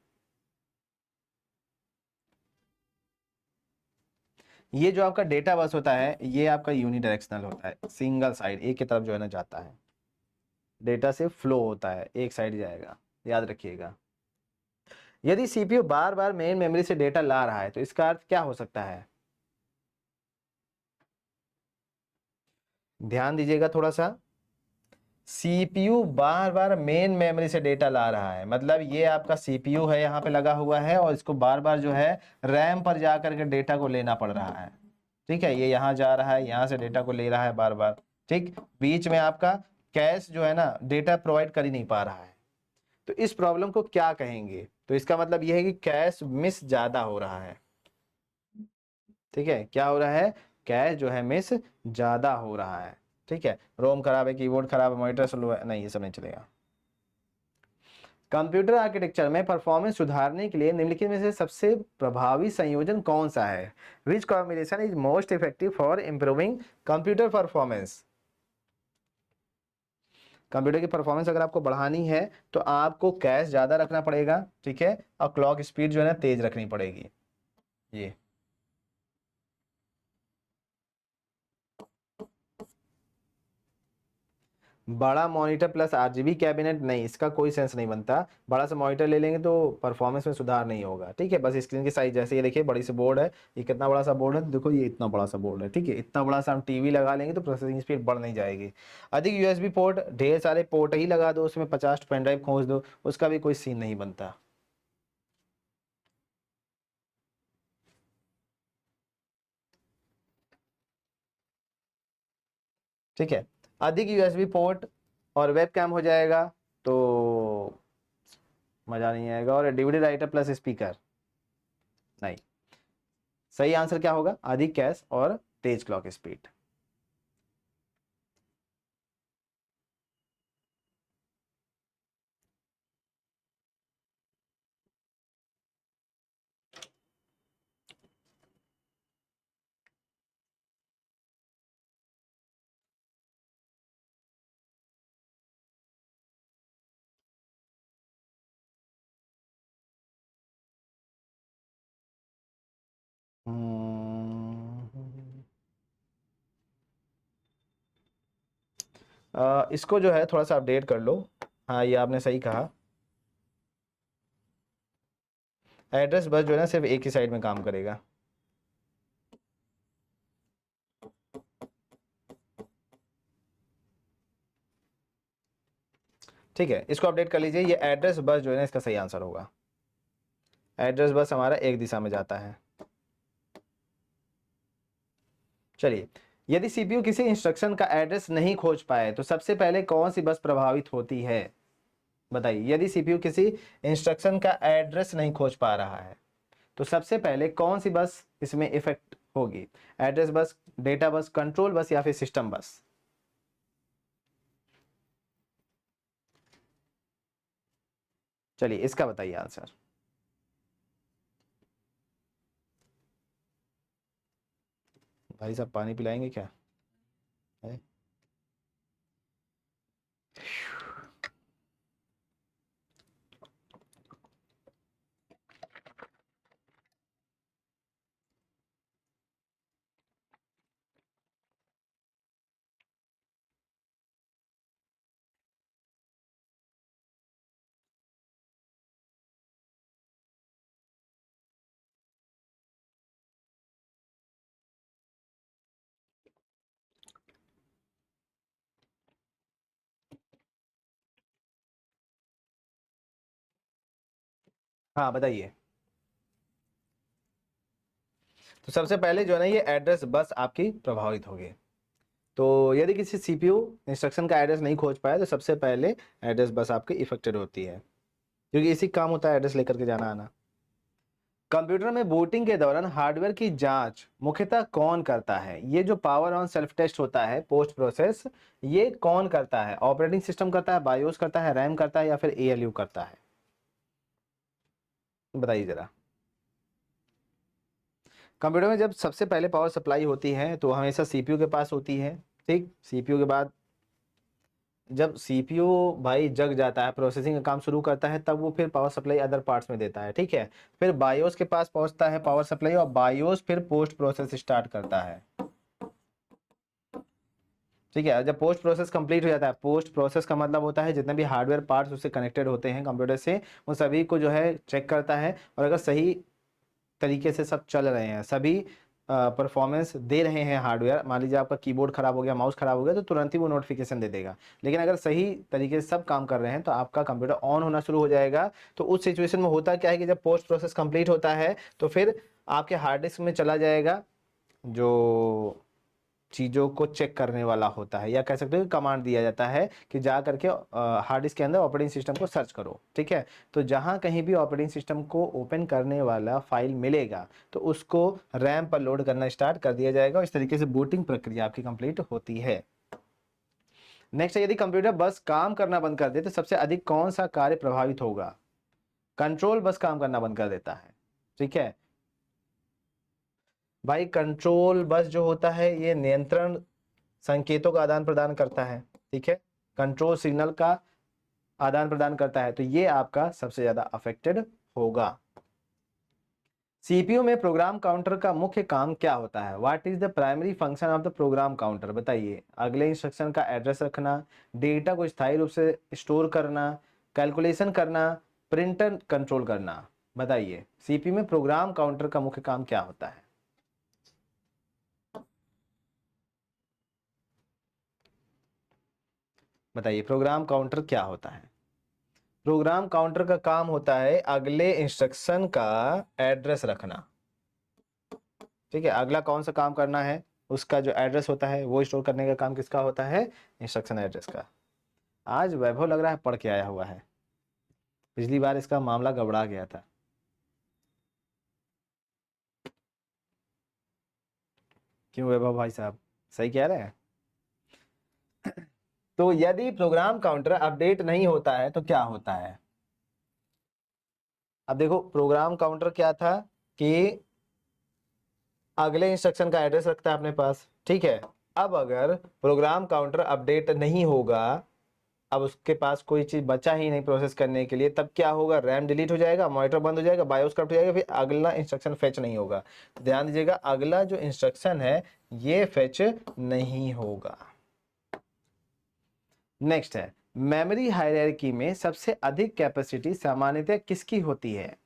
ये जो आपका डेटा बस होता है ये आपका यूनी डायरेक्शनल होता है, सिंगल साइड एक की तरफ जो है ना जाता है, डेटा से फ्लो होता है, एक साइड जाएगा, याद रखिएगा। यदि सीपीयू बार बार मेन मेमोरी से डेटा ला रहा है तो इसका अर्थ क्या हो सकता है, ध्यान दीजिएगा थोड़ा सा। सीपीयू बार बार मेन मेमोरी से डेटा ला रहा है, मतलब ये आपका सीपीयू है यहाँ पे लगा हुआ है और इसको बार बार जो है रैम पर जा करके डेटा को लेना पड़ रहा है। ठीक है, ये यहाँ जा रहा है, यहाँ से डेटा को ले रहा है बार बार। ठीक, बीच में आपका कैश जो है ना डेटा प्रोवाइड कर ही नहीं पा रहा है। तो इस प्रॉब्लम को क्या कहेंगे, तो इसका मतलब यह है कि कैश मिस ज्यादा हो रहा है। ठीक है, क्या हो रहा है, कैश जो है मिस ज्यादा हो रहा है। ठीक है, रोम खराब है, कीबोर्ड खराब है, मॉनिटर स्लो है, नहीं ये सब नहीं चलेगा। कंप्यूटर आर्किटेक्चर में परफॉर्मेंस सुधारने के लिए निम्नलिखित में से सबसे प्रभावी संयोजन कौन सा है, which combination is most effective for improving computer performance. Computer की परफॉर्मेंस अगर आपको बढ़ानी है तो आपको कैश ज्यादा रखना पड़ेगा। ठीक है, और क्लॉक स्पीड जो है ना तेज रखनी पड़ेगी। ये बड़ा मॉनिटर प्लस आरजीबी कैबिनेट, नहीं इसका कोई सेंस नहीं बनता। बड़ा सा मॉनिटर ले लेंगे तो परफॉर्मेंस में सुधार नहीं होगा। ठीक है, बस स्क्रीन की साइज, जैसे ये देखिए बड़ी सी बोर्ड है, ये कितना बड़ा सा बोर्ड है, देखो ये इतना बड़ा सा बोर्ड है। ठीक है, इतना बड़ा सा हम टीवी लगा लेंगे तो प्रोसेसिंग स्पीड बढ़ नहीं जाएगी। अधिक यूएसबी पोर्ट, ढेर सारे पोर्ट ही लगा दो, उसमें 50 पेन ड्राइव खोज दो, उसका भी कोई सीन नहीं बनता। ठीक है, अधिक यूएसबी पोर्ट और वेब कैम हो जाएगा तो मजा नहीं आएगा, और डीवीडी राइटर प्लस स्पीकर, नहीं। सही आंसर क्या होगा, अधिक कैश और तेज क्लॉक स्पीड। इसको जो है थोड़ा सा अपडेट कर लो। हाँ ये आपने सही कहा, एड्रेस बस जो है ना सिर्फ एक ही साइड में काम करेगा। ठीक है, इसको अपडेट कर लीजिए, ये एड्रेस बस जो है ना इसका सही आंसर होगा। एड्रेस बस हमारा एक दिशा में जाता है। चलिए, यदि सीपीयू किसी इंस्ट्रक्शन का एड्रेस नहीं खोज पाए तो सबसे पहले कौन सी बस प्रभावित होती है, बताइए। यदि सीपीयू किसी इंस्ट्रक्शन का एड्रेस नहीं खोज पा रहा है तो सबसे पहले कौन सी बस इसमें इफेक्ट होगी, address bus, data bus, control bus या फिर सिस्टम बस। चलिए इसका बताइए आंसर। भाई साहब पानी पिलाएंगे क्या है? हाँ बताइए। तो सबसे पहले जो है ना ये एड्रेस बस आपकी प्रभावित होगी। तो यदि किसी सीपीयू इंस्ट्रक्शन का एड्रेस नहीं खोज पाए तो सबसे पहले एड्रेस बस आपकी इफेक्टेड होती है, क्योंकि इसी काम होता है एड्रेस लेकर के जाना आना। कंप्यूटर में बूटिंग के दौरान हार्डवेयर की जांच मुख्यतः कौन करता है? ये जो पावर ऑन सेल्फ टेस्ट होता है पोस्ट प्रोसेस, ये कौन करता है? ऑपरेटिंग सिस्टम करता है, बायोस करता है, रैम करता है या फिर एएलयू करता है? बताइए जरा। कंप्यूटर में जब सबसे पहले पावर सप्लाई होती है तो हमेशा सीपीयू के पास होती है। ठीक, सीपीयू के बाद जब सीपीयू भाई जग जाता है, प्रोसेसिंग का काम शुरू करता है, तब वो फिर पावर सप्लाई अदर पार्ट्स में देता है। ठीक है, फिर बायोस के पास पहुंचता है पावर सप्लाई, और बायोस फिर पोस्ट प्रोसेस स्टार्ट करता है। ठीक है, जब पोस्ट प्रोसेस कंप्लीट हो जाता है, पोस्ट प्रोसेस का मतलब होता है जितने भी हार्डवेयर पार्ट्स उससे कनेक्टेड होते हैं कंप्यूटर से, उन सभी को जो है चेक करता है, और अगर सही तरीके से सब चल रहे हैं, सभी परफॉर्मेंस दे रहे हैं हार्डवेयर, मान लीजिए आपका कीबोर्ड खराब हो गया, माउस खराब हो गया, तो तुरंत ही वो नोटिफिकेशन दे देगा। लेकिन अगर सही तरीके से सब काम कर रहे हैं तो आपका कंप्यूटर ऑन होना शुरू हो जाएगा। तो उस सिचुएशन में होता क्या है कि जब पोस्ट प्रोसेस कंप्लीट होता है तो फिर आपके हार्ड डिस्क में चला जाएगा जो चीज़ों को चेक करने वाला होता है, या कह सकते हो कमांड दिया जाता है कि जा करके हार्ड डिस्क के अंदर ऑपरेटिंग सिस्टम को सर्च करो। ठीक है, तो जहां कहीं भी ऑपरेटिंग सिस्टम को ओपन करने वाला फाइल मिलेगा तो उसको रैम पर लोड करना स्टार्ट कर दिया जाएगा, और इस तरीके से बूटिंग प्रक्रिया आपकी कंप्लीट होती है। नेक्स्ट है, यदि कंप्यूटर बस काम करना बंद कर दे तो सबसे अधिक कौन सा कार्य प्रभावित होगा? कंट्रोल बस काम करना बंद कर देता है। ठीक है भाई, कंट्रोल बस जो होता है ये नियंत्रण संकेतों का आदान प्रदान करता है। ठीक है, कंट्रोल सिग्नल का आदान प्रदान करता है, तो ये आपका सबसे ज्यादा अफेक्टेड होगा। सीपीयू में प्रोग्राम काउंटर का मुख्य काम क्या होता है? What is the primary function of the program counter? बताइए। अगले इंस्ट्रक्शन का एड्रेस रखना, डेटा को स्थायी रूप से स्टोर करना, कैलकुलेशन करना, प्रिंटर कंट्रोल करना। बताइए, सीपीयू में प्रोग्राम काउंटर का मुख्य काम क्या होता है? बताइए, प्रोग्राम काउंटर क्या होता है? प्रोग्राम काउंटर का काम होता है अगले इंस्ट्रक्शन का एड्रेस रखना। ठीक है, अगला कौन सा काम करना है उसका जो एड्रेस होता है वो स्टोर करने का काम किसका होता है? इंस्ट्रक्शन एड्रेस का। आज वैभव लग रहा है पढ़ के आया हुआ है, पिछली बार इसका मामला गड़बड़ा गया था। क्यों वैभव भाई साहब, सही कह रहे हैं? तो यदि प्रोग्राम काउंटर अपडेट नहीं होता है तो क्या होता है? अब देखो, प्रोग्राम काउंटर क्या था कि अगले इंस्ट्रक्शन का एड्रेस रखता है अपने पास। ठीक है, अब अगर प्रोग्राम काउंटर अपडेट नहीं होगा, अब उसके पास कोई चीज बचा ही नहीं प्रोसेस करने के लिए, तब क्या होगा? रैम डिलीट हो जाएगा, मॉनिटर बंद हो जाएगा, बायोस करप्ट हो जाएगा, फिर अगला इंस्ट्रक्शन फेच नहीं होगा। तो ध्यान दीजिएगा, अगला जो इंस्ट्रक्शन है ये फेच नहीं होगा। नेक्स्ट है, मेमोरी हायरार्की में सबसे अधिक कैपेसिटी सामान्यतः किसकी होती है?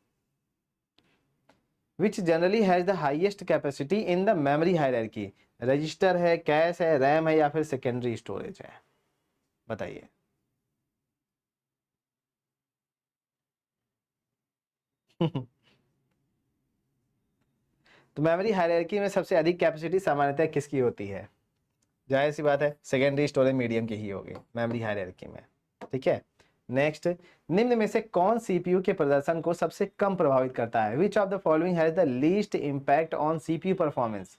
Which generally has the highest capacity in the memory hierarchy? Register है, कैश है, रैम है या फिर सेकेंडरी स्टोरेज है? बताइए। तो मेमोरी हायरार्की में सबसे अधिक कैपेसिटी सामान्यतः किसकी होती है? जाहिर सी बात है सेकेंडरी स्टोरेज मीडियम की ही होगी मेमोरी हायरार्की में। ठीक है, नेक्स्ट, निम्न में से कौन सीपीयू के प्रदर्शन को सबसे कम प्रभावित करता है? Which of the following has the least impact on CPU performance?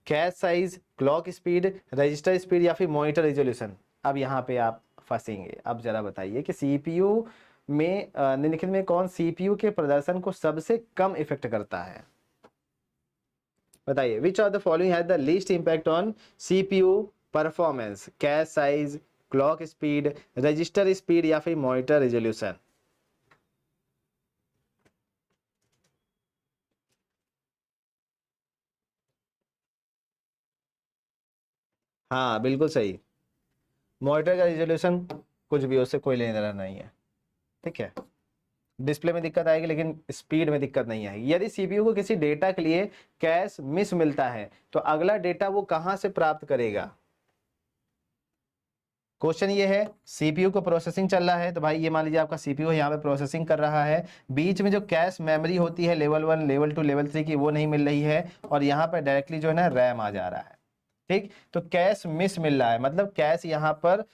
Cache size, clock speed, register speed या फिर मॉनिटर रिजोल्यूशन? अब यहाँ पे आप फंसेंगे। अब जरा बताइए कि सीपीयू में निम्नलिखित में कौन सीपीयू के प्रदर्शन को सबसे कम इफेक्ट करता है? बताइए, which of the following has the least impact on CPU performance? Cache size, clock speed, register speed या फिर मॉनिटर रिजोल्यूशन? हाँ बिल्कुल सही, मॉनिटर का रिजोल्यूशन कुछ भी उससे कोई लेना देना नहीं है। ठीक है, डिस्प्ले में दिक्कत आएगी लेकिन स्पीड में दिक्कत नहीं आएगी। यदि सीपीयू को किसी डेटा के लिए कैश मिस मिलता है तो अगला डेटा वो कहां से प्राप्त करेगा? क्वेश्चन ये है, सीपीयू को प्रोसेसिंग चल रहा है, तो भाई ये मान लीजिए आपका सीपीयू यहाँ पे प्रोसेसिंग कर रहा है, बीच में जो कैश मेमोरी होती है लेवल 1, लेवल 2, लेवल 3 की, वो नहीं मिल रही है, और यहाँ पे डायरेक्टली जो है ना रैम आ जा रहा है। ठीक, तो कैश मिस मिल रहा है, मतलब कैश यहाँ पर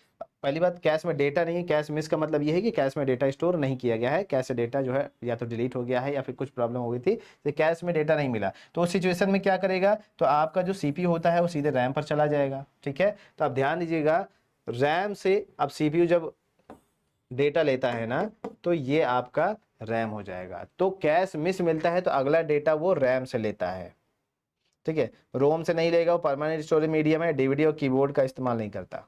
पहली बात, कैश में डेटा नहीं है। कैश मिस का मतलब ये है कि कैश में डेटा स्टोर नहीं किया गया है, कैश से डेटा जो है या तो डिलीट हो गया है या फिर कुछ प्रॉब्लम हो गई थी, तो कैश में डेटा नहीं मिला। तो उस सिचुएशन में क्या करेगा, तो आपका जो सीपीयू होता है वो सीधे रैम पर चला जाएगा। ठीक है, तो आप ध्यान दीजिएगा, रैम से अब सीपीयू जब डेटा लेता है ना, तो ये आपका रैम हो जाएगा। तो कैश मिस मिलता है तो अगला डेटा वो रैम से लेता है। ठीक है, रोम से नहीं लेगा, वो परमानेंट स्टोरेज मीडियम है, डीवीडी और कीबोर्ड का इस्तेमाल नहीं करता।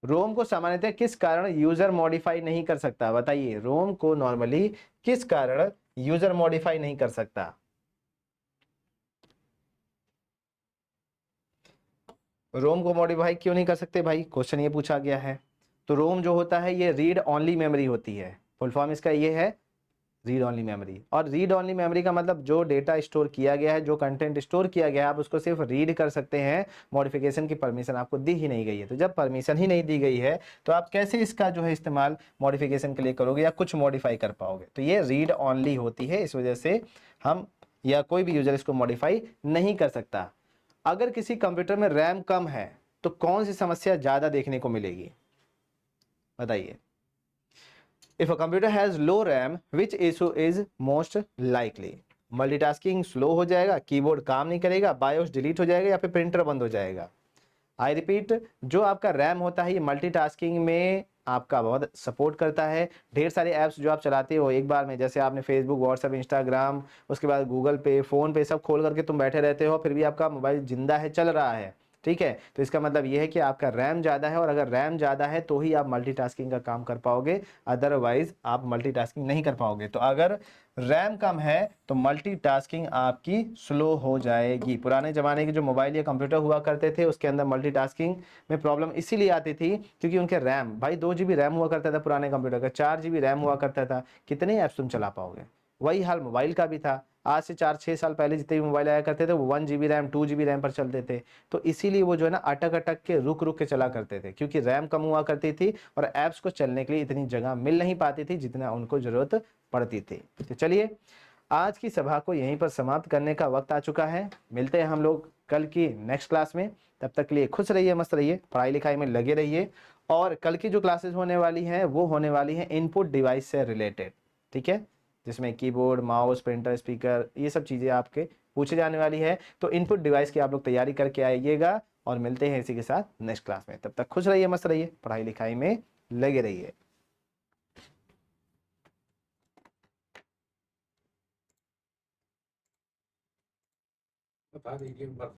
रोम को सामान्यतः किस कारण यूजर मॉडिफाई नहीं कर सकता, बताइए, रोम को नॉर्मली किस कारण यूजर मॉडिफाई नहीं कर सकता। रोम को मॉडिफाई क्यों नहीं कर सकते भाई, क्वेश्चन ये पूछा गया है। तो रोम जो होता है ये रीड ओनली मेमोरी होती है, फुल फॉर्म इसका ये है रीड ओनली मेमोरी। और रीड ओनली मेमोरी का मतलब जो डेटा स्टोर किया गया है, जो कंटेंट स्टोर किया गया है, आप उसको सिर्फ रीड कर सकते हैं, मॉडिफिकेशन की परमिशन आपको दी ही नहीं गई है। तो जब परमिशन ही नहीं दी गई है तो आप कैसे इसका जो है इस्तेमाल मॉडिफिकेशन के लिए करोगे या कुछ मॉडिफाई कर पाओगे। तो ये रीड ओनली होती है, इस वजह से हम या कोई भी यूजर इसको मॉडिफाई नहीं कर सकता। अगर किसी कंप्यूटर में रैम कम है तो कौन सी समस्या ज्यादा देखने को मिलेगी, बताइए। If a computer has low RAM, which issue is most likely? Multitasking slow हो जाएगा, कीबोर्ड काम नहीं करेगा, बायोस डिलीट हो जाएगा या फिर प्रिंटर बंद हो जाएगा। आई रिपीट, जो आपका रैम होता है ये मल्टीटास्किंग में आपका बहुत सपोर्ट करता है। ढेर सारे ऐप्स जो आप चलाते हो एक बार में, जैसे आपने फेसबुक, व्हाट्सएप, इंस्टाग्राम, उसके बाद गूगल पे, फोन पे सब खोल करके तुम बैठे रहते हो, फिर भी आपका मोबाइल जिंदा है, चल रहा है। ठीक है, तो इसका मतलब ये है कि आपका रैम ज़्यादा है, और अगर रैम ज़्यादा है तो ही आप मल्टीटास्किंग का काम कर पाओगे, अदरवाइज आप मल्टीटास्किंग नहीं कर पाओगे। तो अगर रैम कम है तो मल्टीटास्किंग आपकी स्लो हो जाएगी। पुराने ज़माने के जो मोबाइल या कंप्यूटर हुआ करते थे उसके अंदर मल्टीटास्किंग में प्रॉब्लम इसीलिए आती थी क्योंकि उनके रैम, भाई 2 GB रैम हुआ करता था पुराने कंप्यूटर का, 4 GB रैम हुआ करता था, कितने ऐप्स तुम चला पाओगे। वही हाल मोबाइल का भी था। आज से 4-6 साल पहले जितने भी मोबाइल आया करते थे वो 1 GB रैम, 2 GB रैम पर चलते थे। तो इसीलिए वो जो है ना अटक अटक के रुक रुक के चला करते थे, क्योंकि रैम कम हुआ करती थी और ऐप्स को चलने के लिए इतनी जगह मिल नहीं पाती थी जितना उनको जरूरत पड़ती थी। तो चलिए, आज की सभा को यहीं पर समाप्त करने का वक्त आ चुका है। मिलते हैं हम लोग कल की नेक्स्ट क्लास में। तब तक के लिए खुश रहिए, मस्त रहिए, पढ़ाई लिखाई में लगे रहिए। और कल की जो क्लासेस होने वाली हैं वो होने वाली हैं इनपुट डिवाइस से रिलेटेड। ठीक है, जिसमें कीबोर्ड, माउस, प्रिंटर, स्पीकर, ये सब चीज़ें आपके पूछे जाने वाली है। तो इनपुट डिवाइस की आप लोग तैयारी करके आइएगा और मिलते हैं इसी के साथ नेक्स्ट क्लास में। तब तक खुश रहिए, मस्त रहिए, पढ़ाई लिखाई में लगे रहिए। बता दीजिए।